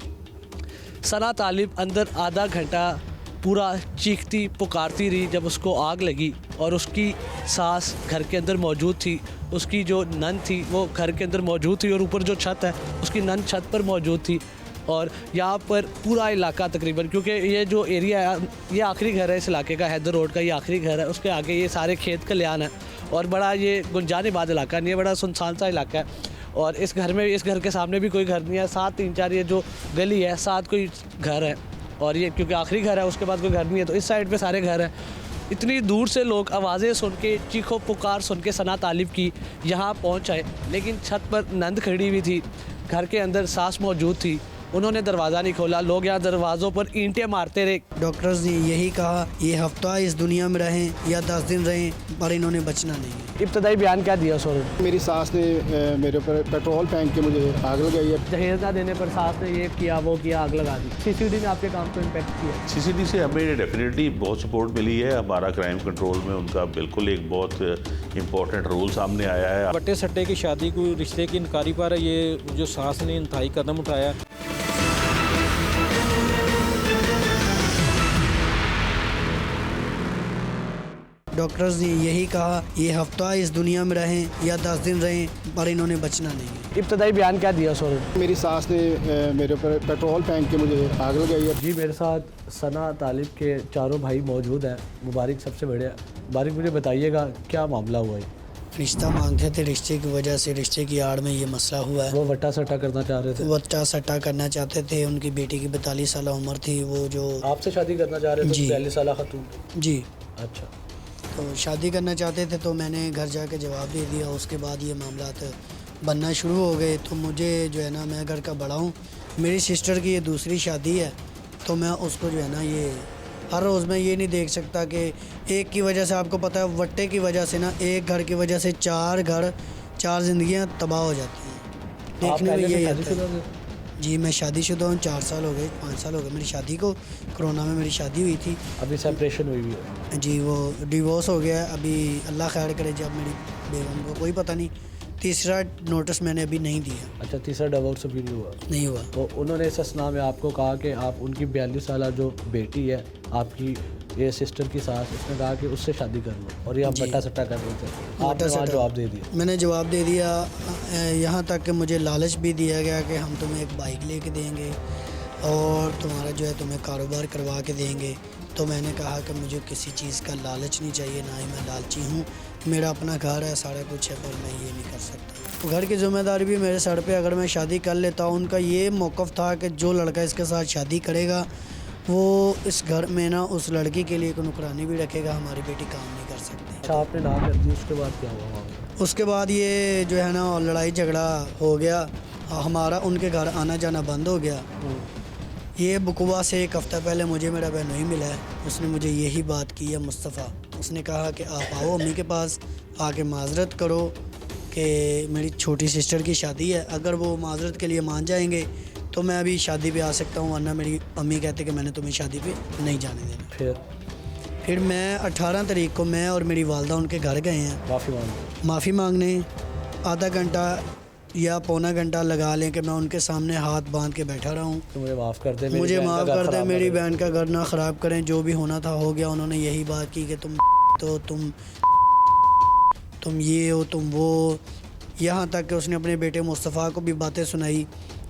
सना तालिब अंदर आधा घंटा पूरा चीखती पुकारती रही जब उसको आग लगी, और उसकी सास घर के अंदर मौजूद थी, उसकी जो नन थी वो घर के अंदर मौजूद थी, और ऊपर जो छत है उसकी नन छत पर मौजूद थी। और यहाँ पर पूरा इलाका तकरीबन, क्योंकि ये जो एरिया है ये आखिरी घर है इस इलाके का, हैदर रोड का ये आखिरी घर है, उसके आगे ये सारे खेत खलियान है और बड़ा ये गुंजानेबाद इलाका नहीं है, बड़ा सुनसान सा इलाका है। और इस घर के सामने भी कोई घर नहीं है, 7 3 4 ये जो गली है 7 कोई घर है, और ये क्योंकि आखिरी घर है उसके बाद कोई घर नहीं है, तो इस साइड पे सारे घर हैं। इतनी दूर से लोग आवाज़ें सुन के, चीखो पुकार सुन के सना तालिब की यहाँ पहुँच आए, लेकिन छत पर नंद खड़ी हुई थी, घर के अंदर सास मौजूद थी, उन्होंने दरवाज़ा नहीं खोला। लोग यहाँ दरवाज़ों पर ईंटें मारते रहे। डॉक्टर्स ने यही कहा ये हफ्ता इस दुनिया में रहें या 10 दिन रहें, पर इन्होंने बचना नहीं है। इब्तदाई बयान क्या दिया उस औरत? मेरी सास ने मेरे ऊपर पेट्रोल फेंक के मुझे आग लगाई है। जहेज ना देने पर सास ने ये किया वो किया, आग लगा दी। सीसीडी ने आपके काम को इम्पेक्ट किया? सीसीडी से हमें डेफिनेटली बहुत सपोर्ट मिली है। हमारा क्राइम कंट्रोल में उनका बिल्कुल एक बहुत इंपॉर्टेंट रोल सामने आया है। बट्टे सट्टे की शादी कोई रिश्ते की इनकारी पर ये जो सास ने इंतहाई कदम उठाया। डॉक्टर्स ने यही कहा ये हफ्ता इस दुनिया में रहें या 10 दिन रहें, पर इन्होंने बचना नहीं है। इब्तदाई बयान क्या दिया उस औरत? मेरी सास ने मेरे ऊपर पेट्रोल फेंक के मुझे आग लगाई है। जी, मेरे साथ सना तालिब के चारों भाई मौजूद हैं। मुबारक सबसे बढ़िया। मुबारक, मुझे बताइएगा क्या मामला हुआ है? रिश्ता मांगते थे, रिश्ते की वजह से, रिश्ते की आड़ में ये मसला हुआ है। वो वट्टा सट्टा करना चाह रहे थे? वट्टा सट्टा करना चाहते थे। उनकी बेटी की 42 साल उम्र थी। वो जो आपसे शादी करना चाह रहे थे? जी। 42 साल खातून? जी। अच्छा। तो शादी करना चाहते थे, तो मैंने घर जाके जवाब दे दिया। उसके बाद ये मामला बनना शुरू हो गए। तो मुझे जो है ना, मैं घर का बड़ा हूँ, मेरी सिस्टर की ये दूसरी शादी है, तो मैं उसको जो है ना, ये हर रोज़ मैं ये नहीं देख सकता कि एक की वजह से, आपको पता है वट्टे की वजह से ना, एक घर की वजह से 4 घर 4 ज़िंदगियाँ तबाह हो जाती हैं। देखने में यही आता है। जी, मैं शादीशुदा हूँ, 4 साल हो गए, 5 साल हो गए मेरी शादी को। कोरोना में मेरी शादी हुई थी। अभी सेपरेशन हुई हुई है? जी, वो डिवोर्स हो गया है। अभी अल्लाह खैर करे, जब मेरी बेगम को कोई पता नहीं। तीसरा नोटिस मैंने अभी नहीं दिया। अच्छा, तीसरा डिवोर्स अभी नहीं हुआ? तो उन्होंने इस असना में आपको कहा कि आप उनकी 42 साल जो बेटी है आपकी, ये सिस्टर की सास, उसने कहा कि उससे शादी कर लो, और ये आप बट्टा सट्टा कर रहे थे। आपने वहाँ जवाब दे दिया? मैंने जवाब दे दिया। यहाँ तक कि मुझे लालच भी दिया गया कि हम तुम्हें एक बाइक लेके देंगे और तुम्हारा जो है तुम्हें कारोबार करवा के देंगे। तो मैंने कहा कि मुझे किसी चीज़ का लालच नहीं चाहिए, ना ही मैं लालची हूँ। मेरा अपना घर है, सारा कुछ है, पर मैं ये नहीं कर सकता। तो घर की जिम्मेदारी भी मेरे सर पे। अगर मैं शादी कर लेता, उनका ये मौक़िफ़ था कि जो लड़का इसके साथ शादी करेगा वो इस घर में ना उस लड़की के लिए एक नुकरानी भी रखेगा। हमारी बेटी काम नहीं कर सकती। अच्छा, आपने ना कर दी, उसके बाद क्या हुआ? उसके बाद ये जो है ना, लड़ाई झगड़ा हो गया, हमारा उनके घर आना जाना बंद हो गया। ये बकुआ से 1 हफ़्ता पहले मुझे मेरा बहनोई मिला है। उसने मुझे यही बात की है, मुस्तफ़ा। उसने कहा कि आप आओ अम्मी के पास, आके माजरत करो कि मेरी छोटी सिस्टर की शादी है। अगर वो माजरत के लिए मान जाएंगे तो मैं अभी शादी पे आ सकता हूँ, वरना मेरी अम्मी कहते कि मैंने तुम्हें शादी पे नहीं जाने देना। फिर मैं 18 तारीख को मैं और मेरी वालदा उनके घर गए हैं माफ़ी मांगने। आधा घंटा या पौना घंटा लगा लें कि मैं उनके सामने हाथ बांध के बैठा रहा हूँ। तो मुझे माफ़ कर दे, मुझे माफ़ कर दे, मेरी बहन का घर ना ख़राब करें। जो भी होना था हो गया। उन्होंने यही बात की कि तुम ये हो, तुम वो। यहाँ तक कि उसने अपने बेटे मुस्तफ़ा को भी बातें सुनाई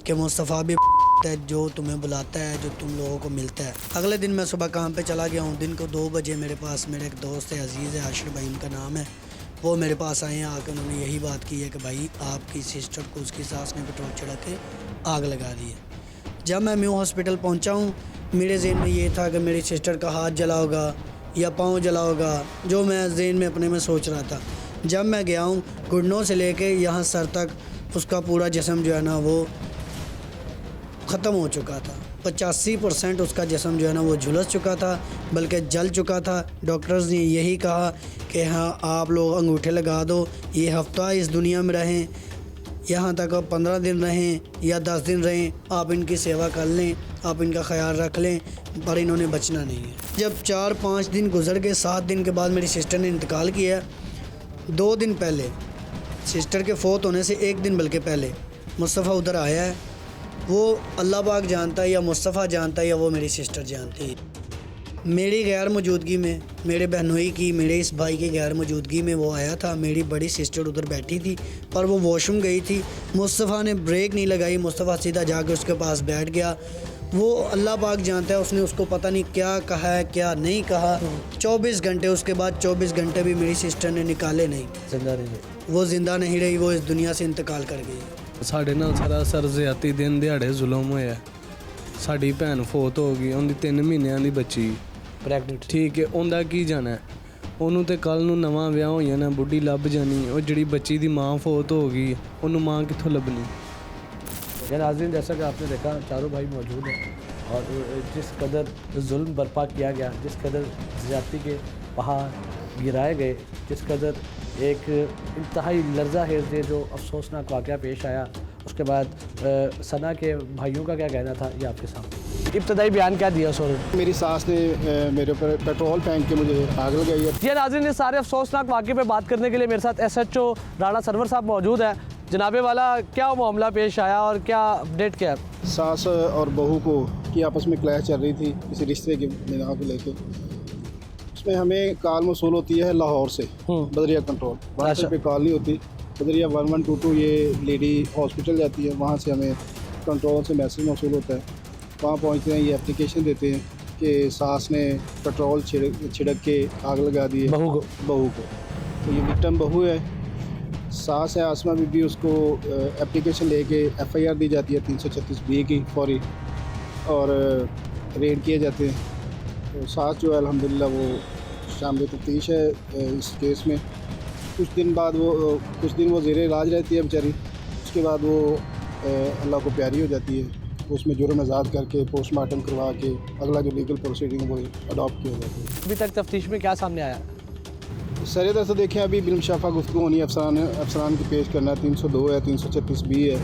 कि मुस्तफ़ा भी है जो तुम्हें बुलाता है, जो तुम लोगों को मिलता है। अगले दिन मैं सुबह काम पे चला गया हूँ। दिन को 2 बजे मेरे पास मेरा एक दोस्त है, अजीज़ है, आशिर भाई उनका नाम है। वो मेरे पास आए हैं। आकर उन्होंने यही बात की है कि भाई आपकी सिस्टर को उसकी सास ने पेट्रोल चढ़ा के आग लगा दी है। जब मैं म्यू हॉस्पिटल पहुँचा हूँ, मेरे जहन में ये था कि मेरी सिस्टर का हाथ जला होगा या पाँव जला होगा, जो मैं जहन में अपने में सोच रहा था। जब मैं गया हूँ, घुटनों से लेके यहाँ सर तक उसका पूरा जिस्म जो है ना वो ख़त्म हो चुका था। 85% उसका जिस्म जो है ना वो झुलस चुका था, बल्कि जल चुका था। डॉक्टर्स ने यही कहा कि हाँ, आप लोग अंगूठे लगा दो, ये हफ्ता इस दुनिया में रहें, यहाँ तक 15 दिन रहें या 10 दिन रहें, आप इनकी सेवा कर लें, आप इनका ख्याल रख लें, पर इन्होंने बचना नहीं है। जब 4-5 दिन गुजर गए, 7 दिन के बाद मेरी सिस्टर ने इंतकाल किया। 2 दिन पहले सिस्टर के फोत होने से एक दिन बल्कि पहले मुस्तफ़ा उधर आया है। वो अल्लाह पाक जानता है या मुस्तफ़ा जानता है या वो मेरी सिस्टर जानती है। मेरी गैर मौजूदगी में, मेरे बहनोई की, मेरे इस भाई की गैर मौजूदगी में वो आया था। मेरी बड़ी सिस्टर उधर बैठी थी पर वो वॉशरूम गई थी। मुस्तफ़ा ने ब्रेक नहीं लगाई, मुस्तफ़ा सीधा जाके उसके पास बैठ गया। वो अल्लाह पाक जानता है उसने उसको पता नहीं क्या कहा है क्या नहीं कहा। 24 घंटे उसके बाद 24 घंटे भी मेरी सिस्टर ने निकाले नहीं। जिंदा नहीं रही। वो ज़िंदा नहीं रही, वो इस दुनिया से इंतकाल कर गई। साढ़े नाल सरासर ज़्यादती दिन दिहाड़े जुल्म होया। साड़ी भैन फोत हो गई, उनकी 3 महीनों की बच्ची प्रैगनेंट, ठीक है। उनका की जाना है, ਉਹਨੂੰ ਤੇ ਕੱਲ ਨੂੰ ਨਵਾਂ ਵਿਆਹ ਹੋ ਜਾਣਾ, ਬੁੱਢੀ ਲੱਭ ਜਾਣੀ। ਉਹ ਜਿਹੜੀ ਬੱਚੀ ਦੀ ਮਾਂ ਫੌਤ ਹੋ ਗਈ, ਉਹਨੂੰ ਮਾਂ ਕਿੱਥੋਂ ਲੱਭਣੀ। या नाज़रीन, जैसा कि आपने देखा चारों भाई मौजूद हैं और जिस कदर जुल्म बर्पा किया गया, जिस कदर ज़्यादती के पहाड़ गिराए गए, जिस कदर एक इंतहाई लर्जा हेज़ जो अफसोसनाक वाक़या पेश आया, उसके बाद सना के भाइयों का क्या कहना था ये आपके सामने। इब्तदाई बयान क्या दिया सौरभ? मेरी सास ने मेरे ऊपर पेट्रोल फेंक के मुझे आग लगाई है। ये नाज़रीन, इस सारे अफसोसनाक वाक़े पे बात करने के लिए मेरे साथ SHO राणा सरवर साहब मौजूद है। जनाबे वाला, क्या मामला पेश आया और क्या अपडेट क्या है? सास और बहू को की आपस में क्लैश चल रही थी किसी रिश्ते की बिना को लेके। उसमें हमें कॉल मौसूल होती है लाहौर से, बदरिया कंट्रोल। वहाँ से पे कॉल नहीं होती। बदरिया 1122 ये लेडी हॉस्पिटल जाती है, वहाँ से हमें कंट्रोल से मैसेज मौसूल होता है। वहाँ पहुँचते हैं, ये एप्लीकेशन देते हैं कि सास ने पेट्रोल छिड़क के आग लगा दी है बहू को। तो ये विक्टिम बहू है। सास है आसमा बीबी, उसको एप्लीकेशन लेके FIR दी जाती है 336B की फौरी, और रेड किए जाते हैं। तो सास जो है अल्हम्दुलिल्लाह वो शामिल तफ्तीश है इस केस में। कुछ दिन वो ज़ेरे इलाज रहती है बेचारी। उसके बाद वो अल्लाह को प्यारी हो जाती है। उसमें जुर्म आज़ाद करके पोस्टमार्टम करवा के अगला जो लीगल प्रोसीडिंग वो अडॉप्ट किया जाता है। अभी तक तफ्तीश में क्या सामने आया? सरेदा से देखें, अभी बिलमशाफा गुफ्तगू होनी है, अफसरान की पेश करना 302 है, 336B है।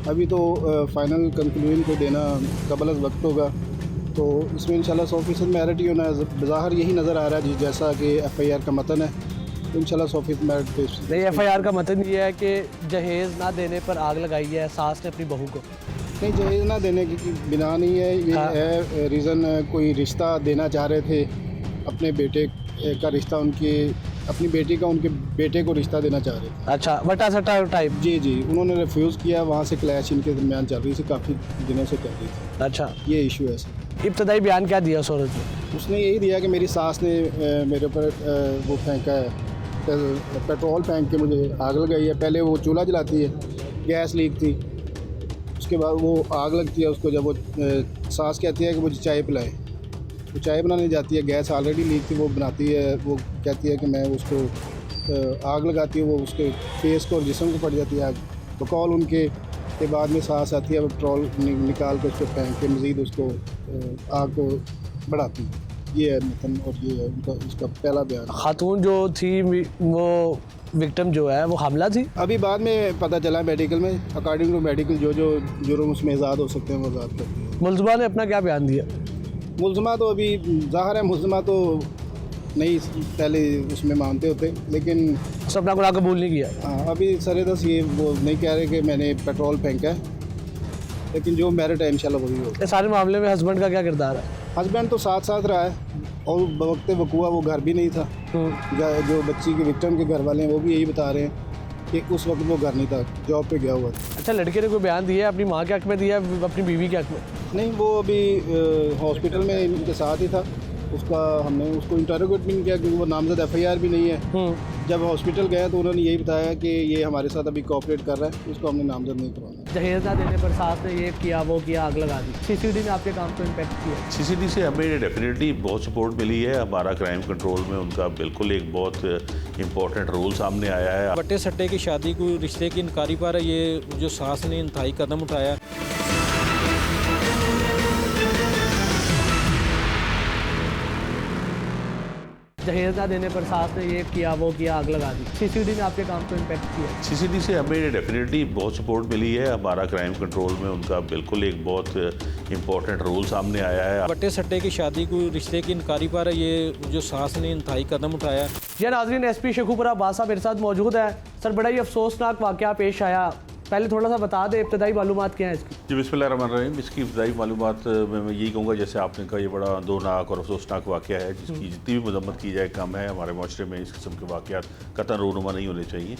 अभी तो फ़ाइनल कंक्लूजन को देना कबल अज़ वक्त होगा। तो इसमें इंशाल्लाह 100% मेरिट ही होना है। बज़ाहिर यही नज़र आ रहा है जैसा कि FIR का मतन है, तो इंशाल्लाह 100% मेरिट पेश नहीं। FIR का मतन ये है कि जहेज़ ना देने पर आग लगाई है सास ने अपनी बहू को। नहीं, जहेज़ ना देने की बिना नहीं है ये। है रीज़न कोई रिश्ता देना चाह रहे थे, अपने बेटे का रिश्ता, अपनी बेटी का उनके बेटे को रिश्ता देना चाह रहे थे। अच्छा, वटा सटा टाइप। जी, उन्होंने रिफ्यूज़ किया। वहाँ से क्लैश इनके दरमियान चल रही थी, काफ़ी दिनों से चल रही थी। अच्छा, ये इशू है सर। इब्तदाई बयान क्या दिया सौरभ ने? उसने यही दिया कि मेरी सास ने मेरे ऊपर वो फेंका है, पेट्रोल फेंक के मुझे आग लगाई है। पहले वो चूल्हा जलाती है, गैस लीक थी। उसके बाद वो आग लगती है उसको। जब वो सास कहती है कि मुझे चाय पिलाए, वो चाय बनाने जाती है, गैस ऑलरेडी लीक थी, वो बनाती है। वो कहती है कि मैं उसको आग लगाती हूँ, वो उसके फेस को और जिस्म को पड़ जाती है आग। बकौल उनके के बाद में सास आती है, पेट्रोल निकाल के उसको फेंक के मज़ीद उसको आग को बढ़ाती है। ये है मतन और ये है उनका उसका पहला बयान। खातून जो थी वो विक्टिम जो है वो हामला थी। अभी बाद में पता चला मेडिकल में, अकॉर्डिंग टू मेडिकल जो जुर्म उसमें आज़ाद हो सकते हैं वो आज़ाद करते हैं। मुलज़मा ने अपना क्या बयान दिया? मुलज़मा तो अभी ज़ाहिर है, मुलज़मा तो नहीं पहले उसमें मानते होते, लेकिन अपना गुनाह कबूल नहीं किया। हाँ, अभी सरेदस ये वो नहीं कह रहे कि मैंने पेट्रोल फेंका है, लेकिन जो मेरिट है इंशाल्लाह वही होगा। इस सारे मामले में हस्बैंड का क्या किरदार है? हस्बैंड तो साथ रहा है और वक्त वकूआ वो घर भी नहीं था। जो बच्ची के विक्टिम के घर वाले हैं वो भी यही बता रहे हैं कि उस वक्त वो घर नहीं था, जॉब पे गया हुआ था। अच्छा, लड़के ने कोई बयान दिया है अपनी माँ के हक़ में, दिया अपनी बीवी के हक़ में? नहीं, वो अभी हॉस्पिटल में इनके साथ ही था। उसका हमने उसको इंटरोगेट भी नहीं किया क्योंकि वो नामजद FIR भी नहीं है। जब हॉस्पिटल गया तो उन्होंने यही बताया कि ये हमारे साथ अभी कोऑपरेट कर रहा है, उसको हमने नामजद नहीं करवाना। जहेज़ ना देने पर सास ने ये किया वो किया, आग लगा दी। CCD ने आपके काम को इम्पैक्ट किया? CCD से हमें डेफिनेटली बहुत सपोर्ट मिली है। हमारा क्राइम कंट्रोल में उनका बिल्कुल एक बहुत इंपॉर्टेंट रोल सामने आया है। बट्टे सट्टे की शादी को रिश्ते की इनकारी पर ये जो सास ने इंतहाई कदम उठाया। जहेज ना देने पर सास ने ये किया वो किया, आग लगा दी। सीसीडी ने आपके काम को इम्पेक्ट किया? सीसीडी से हमें डेफिनेटली बहुत सपोर्ट मिली है। हमारा क्राइम कंट्रोल में उनका बिल्कुल एक बहुत इम्पोर्टेंट रोल सामने आया है। बट्टे सट्टे की शादी कोई रिश्ते की इनकारी पर ये जो सास ने इंतहाई कदम उठाया। यह नाज़रीन एसपी शेखुपुरा अब्बास साहब मेरे साथ मौजूद है। सर, बड़ा ही अफसोसनाक वाक़या पेश आया, पहले थोड़ा सा बता दें इब्तदाई मालूमात क्या है इसकी? जी बिस्मिल्लाहिर्रहमानिर्रहीम। इसकी इब्तदाई मालूमात मैं यही कहूँगा, जैसे आपने कहा, ये बड़ा दौनाक और अफसोसनाक वाक़या है जिसकी जितनी भी मजम्मत की जाए कम है। हमारे माशरे में इस किस्म के वाक़यात कतई रोनुमा नहीं होने चाहिए।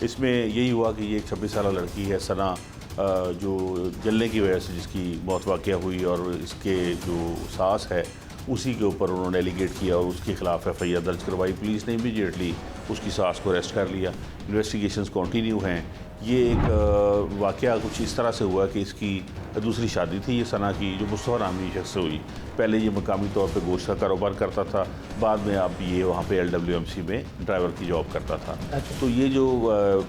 इसमें यही हुआ कि ये एक 26 साल लड़की है सना, जो जलने की वजह से जिसकी मौत वाक़या हुई, और इसके जो सास है उसी के ऊपर उन्होंने एलिगेट किया और उसके ख़िलाफ़ एफआईआर दर्ज करवाई। पुलिस ने इमीडिएटली उसकी सास को अरेस्ट कर लिया। इन्वेस्टिगेशंस कंटिन्यू हैं। ये एक वाक़या कुछ इस तरह से हुआ कि इसकी दूसरी शादी थी ये सना की, जो मुस्तफ़ा नामी शख्स से हुई। पहले ये मकामी तौर पे गोश्त का कारोबार करता था, बाद में अब ये वहाँ पे LWMC में ड्राइवर की जॉब करता था। तो ये जो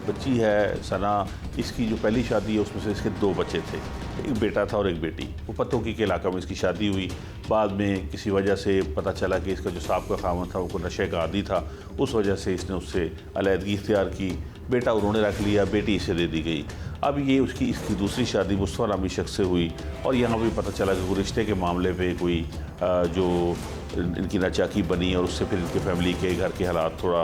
बच्ची है सना, इसकी जो पहली शादी है उसमें से इसके 2 बच्चे थे, एक बेटा था और एक बेटी। वो पत्तों के इलाका में इसकी शादी हुई। बाद में किसी वजह से पता चला कि इसका जो साहब का खामन था वो नशे का आदी था, उस वजह से इसने उससे अलहदगी इख्तियार की। बेटा उन्होंने रख लिया, बेटी इसे दे दी गई। अब ये इसकी दूसरी शादी मुस्तफ़ा नामी शख्स से हुई, और यहाँ भी पता चला कि रिश्ते के मामले पे कोई जो इनकी नाचाकी बनी, और उससे फिर इनके फैमिली के घर के हालात थोड़ा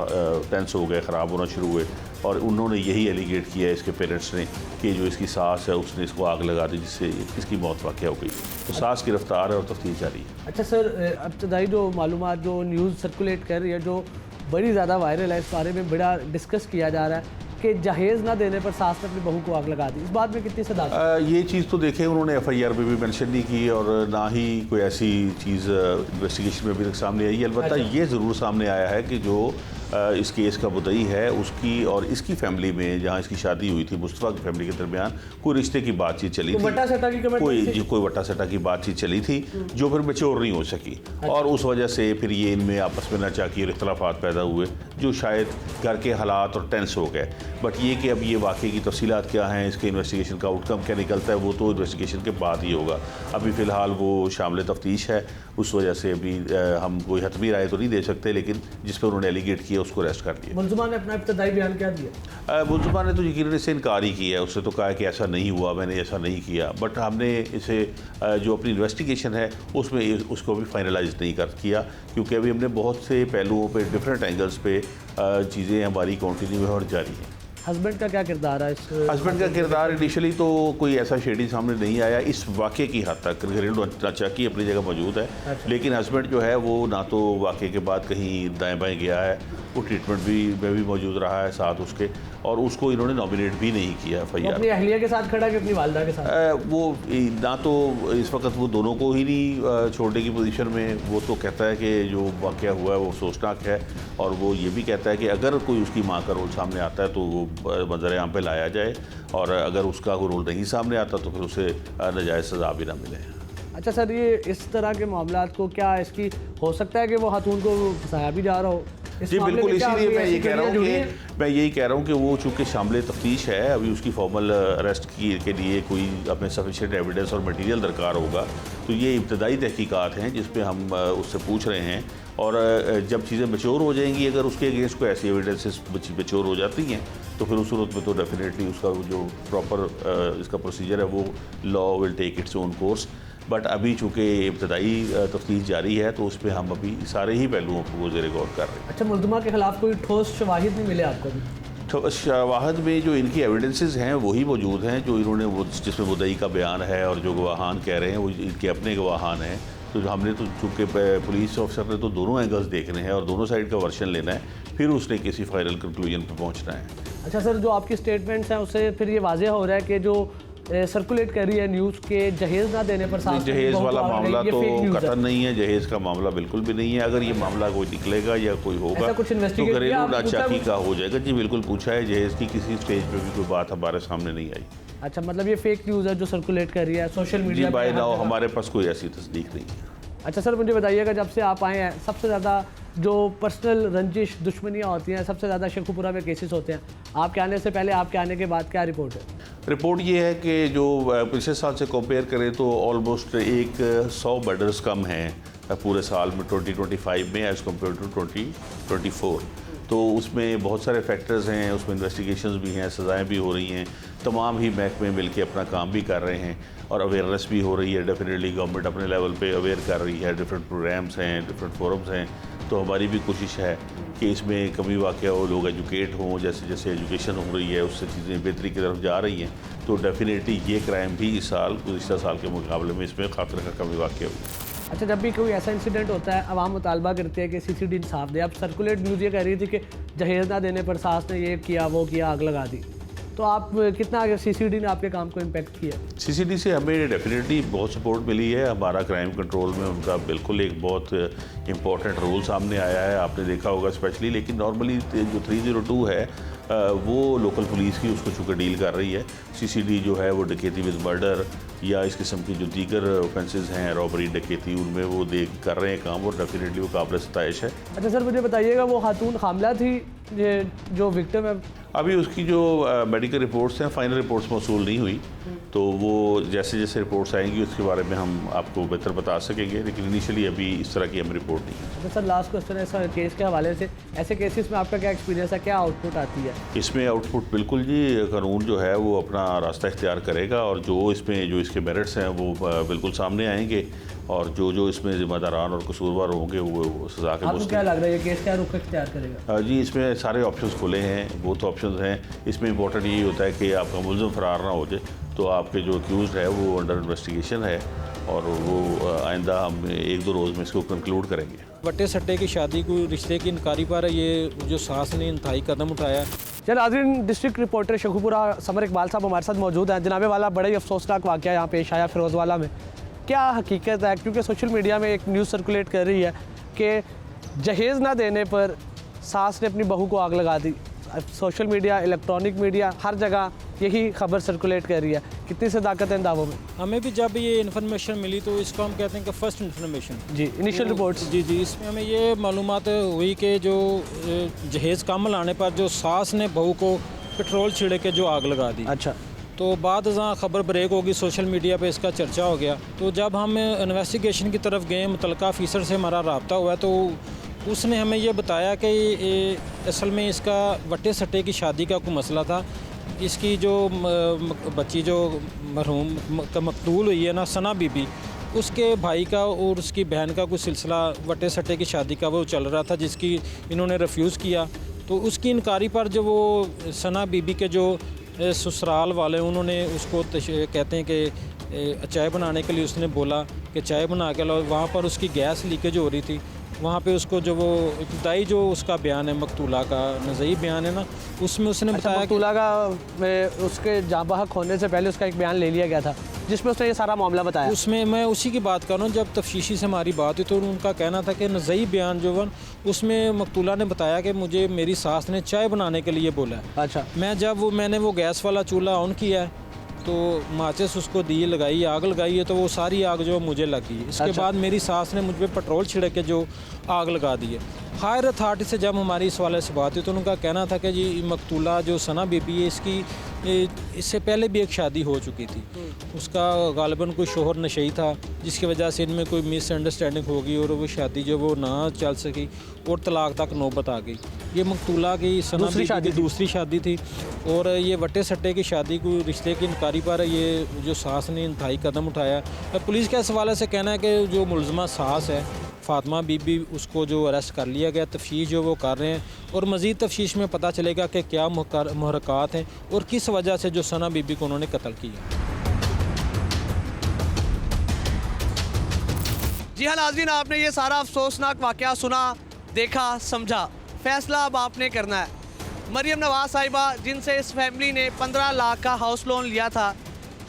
टेंस हो गए, ख़राब होना शुरू हुए, और उन्होंने यही एलिगेट किया इसके पेरेंट्स ने कि जो इसकी सास है उसने इसको आग लगा दी, जिससे इसकी मौत वाक़या हो गई। तो सास गिरफ्तार है और तफ्तीश जारी है। अच्छा सर, इब्तदाई जो मालूमात जो न्यूज़ सर्कुलेट कर रही है, जो बड़ी ज़्यादा वायरल है, इस बारे में बड़ा डिस्कस किया जा रहा है कि जहेज़ ना देने पर सास ने अपनी बहू को आग लगा दी। इस बात में कितनी सदाकत? ये चीज़ तो देखें, उन्होंने एफआईआर में भी मेंशन नहीं की, और ना ही कोई ऐसी चीज़ इन्वेस्टिगेशन में भी सामने आई है। अलबत्ता ये ज़रूर सामने आया है कि जो इस केस का मुद्दई है उसकी और इसकी फैमिली में, जहाँ इसकी शादी हुई थी, मुस्तफ़ा की फैमिली के दरमियान कोई रिश्ते की बातचीत चली थी, कोई वट्टा सट्टा की बातचीत चली थी, जो फिर मैच्योर नहीं हो सकी। और उस वजह से फिर ये इनमें आपस में नाचाकी और इख्तलाफात पैदा हुए, जो शायद घर के हालात और टेंस हो गए। बट ये कि अब ये वाक़े की तफसीलात क्या हैं, इसके इन्वेस्टिगेशन का आउटकम क्या निकलता है, वो तो इन्वेस्टिगेशन के बाद ही होगा। अभी फ़िलहाल वो शामिल तफ्तीश है, उस वजह से अभी हम कोई हतमी राय तो नहीं दे सकते, लेकिन जिस पर उन्होंने एलिगेट किया उसको अरेस्ट कर दिया। मुलज़िमा ने अपना इब्तदाई बयान क्या दिया? मुलज़िमा ने तो यकीनन इससे इनकार ही किया है। उसने तो कहा कि ऐसा नहीं हुआ, मैंने ऐसा नहीं किया। बट हमने इसे जो अपनी इन्वेस्टिगेशन है उसमें उसको भी फाइनलाइज नहीं किया, क्योंकि अभी हमने बहुत से पहलुओं पे, डिफरेंट एंगल्स पे चीज़ें हमारी कंटिन्यू है और जारी हैं। हस्बैंड का क्या किरदार है? हस्बैंड का किरदार इनिशियली तो कोई ऐसा शेडी सामने नहीं आया इस वाक़े की हद तक। घरेलू नाचाकी अपनी जगह मौजूद है। अच्छा। लेकिन हस्बैंड जो है वो ना तो वाक़े के बाद कहीं दाएं बाएं गया है, वो ट्रीटमेंट में भी मौजूद रहा है साथ उसके, और उसको इन्होंने नॉमिनेट भी नहीं किया एफआईआर। अपनी अहलिया के साथ खड़ा कि अपनी वालदा के साथ? वो ना तो इस वक्त वो दोनों को ही नहीं छोड़ने की पोजीशन में। वो तो कहता है कि जो वाक़या हुआ है वो अफसोसनाक है, और वो ये भी कहता है कि अगर कोई उसकी माँ का रोल सामने आता है तो वो मंजर आम पे लाया जाए, और अगर उसका कोई रोल नहीं सामने आता तो फिर उसे नाजायज़ सज़ा भी ना मिले। अच्छा सर, ये इस तरह के मामलात को क्या इसकी हो सकता है कि वो खातून को फंसाया भी जा रहा हो? जी बिल्कुल, इसीलिए मैं यही कह रहा हूँ कि वो चूँकि शामिल तफ्तीश है, अभी उसकी फॉर्मल अरेस्ट के लिए कोई अपने सफिशिएंट एविडेंस और मटेरियल दरकार होगा। तो ये इब्तदाई तहकीकात हैं जिस पे हम उससे पूछ रहे हैं, और जब चीज़ें मैच्योर हो जाएंगी, अगर उसके अगेंस्ट कोई ऐसी एविडेंसेस मैच्योर हो जाती हैं तो फिर उस सूरत में तो डेफिनेटली उसका जो प्रॉपर इसका प्रोसीजर है वो law will take its own course. But अभी चूँकि इब्तदाई तफ्तीश जारी है तो उस पर हम अभी सारे ही पहलुओं को ज़ेर गौर कर रहे हैं। अच्छा, मुलज़िमा के ख़िलाफ़ कोई ठोस शवाहिद नहीं मिले आपको? तो शवाहद में जो इनकी एविडेंसेस हैं वही मौजूद हैं, जो इन्होंने वो जिसमें मुद्दई का बयान है और जो गवाहान कह रहे हैं वो इनके अपने गवाहान हैं। तो हमने तो चूँकि पुलिस ऑफिसर ने तो दोनों एंगल्स देखने हैं और दोनों साइड का वर्शन लेना है, फिर उसने किसी फाइनल कंक्लूजन पर पहुँचना है। अच्छा सर, जो आपकी स्टेटमेंट्स हैं उससे फिर ये वाज़ेह हो रहा है कि जो सर्कुलेट कर रही है न्यूज़ के जहेज़ ना देने पर जहेज़ वाला मामला तो कतई नहीं है, जहेज़ का मामला बिल्कुल भी नहीं है। अगर ये मामला कोई निकलेगा या कोई होगा तो घरेलू नाचाकी का हो जाएगा। जी बिल्कुल पूछा है, जहेज़ की किसी स्टेज पे भी कोई बात हमारे सामने नहीं आई। अच्छा, मतलब ये फेक न्यूज़ है जो सर्कुलेट कर रही है सोशल मीडिया? जी बाय नाउ हमारे पास कोई ऐसी तस्दीक नहीं है। अच्छा सर, मुझे बताइएगा, जब से आप आए हैं सबसे ज़्यादा जो पर्सनल रंजिश दुश्मनियाँ होती हैं, सबसे ज़्यादा शेखुपुरा में केसेस होते हैं, आपके आने से पहले, आपके आने के बाद क्या रिपोर्ट है? रिपोर्ट ये है कि जो पिछले साल से कंपेयर करें तो ऑलमोस्ट 100 मर्डर्स कम हैं पूरे साल में 2025 में एज़ कम्पेयर टू 2024। तो उसमें बहुत सारे फैक्टर्स हैं, उसमें इन्वेस्टिगेशंस भी हैं, सज़ाएँ भी हो रही हैं, तमाम ही महकमे मिल के अपना काम भी कर रहे हैं और अवेयरनेस भी हो रही है। डेफिनेटली गवर्नमेंट अपने लेवल पे अवेयर कर रही है, डिफरेंट प्रोग्राम्स हैं, डिफरेंट फोरम्स हैं। तो हमारी भी कोशिश है कि इसमें कभी वाक़या हो, लोग एजुकेट हों, जैसे जैसे एजुकेशन हो रही है उससे चीज़ें बेहतरी की तरफ जा रही हैं। तो डेफिनेटली ये क्राइम भी इस साल गुज़िश्ता साल के मुकाबले में इसमें खातिर का कमी वाक़या हुई। अच्छा, जब भी कोई ऐसा इंसिडेंट होता है अवाम मुतालबा करती है कि सीसीडी इंसाफ दे। अब सर्कुलेट न्यूज़ ये कह रही थी कि जहेज़ ना देने पर सास ने ये किया वो किया, आग लगा दी। तो आप कितना सीसीडी ने आपके काम को इम्पेक्ट किया? सीसीडी से हमें डेफिनेटली बहुत सपोर्ट मिली है। हमारा क्राइम कंट्रोल में उनका बिल्कुल एक बहुत इम्पॉर्टेंट रोल सामने आया है, आपने देखा होगा स्पेशली। लेकिन नॉर्मली जो 302 है वो लोकल पुलिस की उसको चूँकि डील कर रही है। सीसीडी जो है वो डकैती विद मर्डर या इस किस्म की जो दीगर ऑफेंसेस हैं, रॉबरी, डकैती, उनमें वो कर रहे हैं काम और डेफिनेटली वो काबिल सताइश है। अच्छा सर, मुझे बताइएगा वो खातून हामला थी जो विक्टिम है, अभी उसकी जो मेडिकल रिपोर्ट्स हैं, फाइनल रिपोर्ट्स मौसूल नहीं हुई, तो वो जैसे जैसे रिपोर्ट्स आएंगी उसके बारे में हम आपको बेहतर बता सकेंगे। लेकिन इनिशियली अभी इस तरह की हमें रिपोर्ट नहीं है। तो सर लास्ट क्वेश्चन है सर, केस के हवाले से ऐसे केसेस में आपका क्या एक्सपीरियंस है, क्या आउटपुट आती है? इसमें आउटपुट बिल्कुल जी कानून जो है वो अपना रास्ता इख्तियार करेगा और जो इसके मेरिट्स हैं वो बिल्कुल सामने आएंगे और जो इसमें ज़िम्मेदारान और कसूरवार होंगे वो सज़ा के। आपको क्या लग रहा है ये केस क्या रुख इख्तियार करेगा? जी, इसमें सारे ऑप्शंस खुले हैं, बहुत ऑप्शंस हैं। इसमें इंपॉर्टेंट यही होता है कि आपका मुलज़िम फ़रार ना हो जाए। तो आपके जो अक्यूज़ है वो अंडर इन्वेस्टिगेशन है और वो आइंदा हम 1-2 रोज़ में इसको कंक्लूड करेंगे। वट्टे सट्टे की शादी को रिश्ते की इनकारी पर ये जो सास ने इंतहाई कदम उठाया। चल नाज़रीन, district reporter Sheikhupura summer Iqbal साहब हमारे साथ मौजूद हैं। जनाबे वाला बड़ा ही अफसोसनाक वाक़या यहाँ पेश आया फिरोज़वाला में। क्या हकीकत है? क्योंकि सोशल मीडिया में एक न्यूज़ सर्कुलेट कर रही है कि जहेज़ ना देने पर सास ने अपनी बहू को आग लगा दी। सोशल मीडिया, इलेक्ट्रॉनिक मीडिया, हर जगह यही खबर सर्कुलेट कर रही है। कितनी सदाकत है इन दावों में? हमें भी जब ये इन्फॉर्मेशन मिली तो इसको हम कहते हैं कि फ़र्स्ट इन्फॉर्मेशन जी, इनिशियल रिपोर्ट्स। जी, इसमें हमें ये मालूमात हुई कि जो जहेज़ कम लाने पर जो सास ने बहू को पेट्रोल छिड़क के जो आग लगा दी। अच्छा। तो बाद जहाँ ख़बर ब्रेक होगी, सोशल मीडिया पे इसका चर्चा हो गया। तो जब हम इन्वेस्टिगेशन की तरफ गए, मुतलका ऑफिसर से हमारा रब्ता हुआ तो उसने हमें ये बताया कि असल में इसका वट्टे सट्टे की शादी का कोई मसला था। इसकी जो बच्ची जो मरहूम मकतूल हुई है ना, सना बीबी, उसके भाई का और उसकी बहन का कोई सिलसिला वट्टे सट्टे की शादी का वो चल रहा था, जिसकी इन्होंने रिफ्यूज़ किया। तो उसकी इनकारी पर जो वो सना बीबी के जो ससुराल वाले उन्होंने उसको कहते हैं कि चाय बनाने के लिए उसने बोला कि चाय बना के लाओ। वहाँ पर उसकी गैस लीकेज हो रही थी। वहाँ पे उसको जो वो इब्तदाई जो उसका बयान है, मकतूला का नज़ई बयान है ना, उसमें उसने बताया मकतूला का उसके जाँ बहक होने से पहले उसका एक बयान ले लिया गया था जिसमें उसने ये सारा मामला बताया। उसमें मैं उसी की बात कर रहा हूँ। जब तफ्तीशी से हमारी बात हुई तो उनका कहना था कि नज़ई बयान जो वन उसमें मकतूला ने बताया कि मुझे मेरी सास ने चाय बनाने के लिए बोला है। अच्छा। मैंने वो गैस वाला चूल्हा ऑन किया है तो माचिस उसको दी लगाई, आग लगाई है, तो वो सारी आग जो मुझे लगी। इसके बाद मेरी सास ने मुझ पर पेट्रोल छिड़क के जो आग लगा दी है। हायर अथॉरिटी से जब हमारी इस वाले से बात हुई तो उनका कहना था कि जी मकतूला जो सना बीबी है इसकी इससे पहले भी एक शादी हो चुकी थी। उसका गालिबन कोई शोहर नशई था जिसकी वजह से इनमें कोई मिसअंडरस्टैंडिंग होगी और वो शादी जो वो ना चल सकी और तलाक तक नौबत आ गई। ये मकतूला की सना बीबी की दूसरी शादी थी और ये वट्टे सट्टे की शादी को रिश्ते की इनकारी पर ये जो सास ने इंतहाई कदम उठाया। पुलिस के इस हवाले से कहना है कि जो मुलज़मा सास है फ़ातिमा बीबी, उसको जो अरेस्ट कर लिया गया, तफ्तीश जो वो कर रहे हैं और मज़ीद तफ्तीश में पता चलेगा कि क्या मुहरक़ात हैं और किस वजह से जो सना बीबी को उन्होंने कत्ल किया। जी हाँ नाज़रीन, आपने ये सारा अफसोसनाक वाक़या सुना, देखा, समझा। फ़ैसला अब आपने करना है। मरियम नवाज़ साहिबा जिनसे इस फैमिली ने 15 लाख का हाउस लोन लिया था,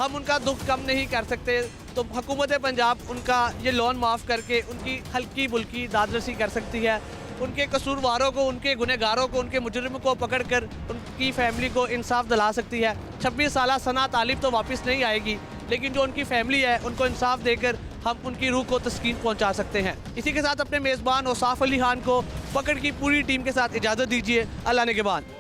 हम उनका दुख कम नहीं कर सकते तो हुकूमत पंजाब उनका ये लोन माफ़ करके उनकी हल्की बुल्की दादरसी कर सकती है। उनके कसूरवारों को, उनके गुनहगारों को, उनके मुजरिम को पकड़ कर उनकी फैमिली को इंसाफ दिला सकती है। 26 साल सना तालिब तो वापस नहीं आएगी, लेकिन जो उनकी फैमिली है उनको इंसाफ देकर हम उनकी रूह को तस्कीन पहुंचा सकते हैं। इसी के साथ अपने मेज़बान औसाफ अली खान को पकड़ की पूरी टीम के साथ इजाज़त दीजिए। अल्लाह ने के बाद।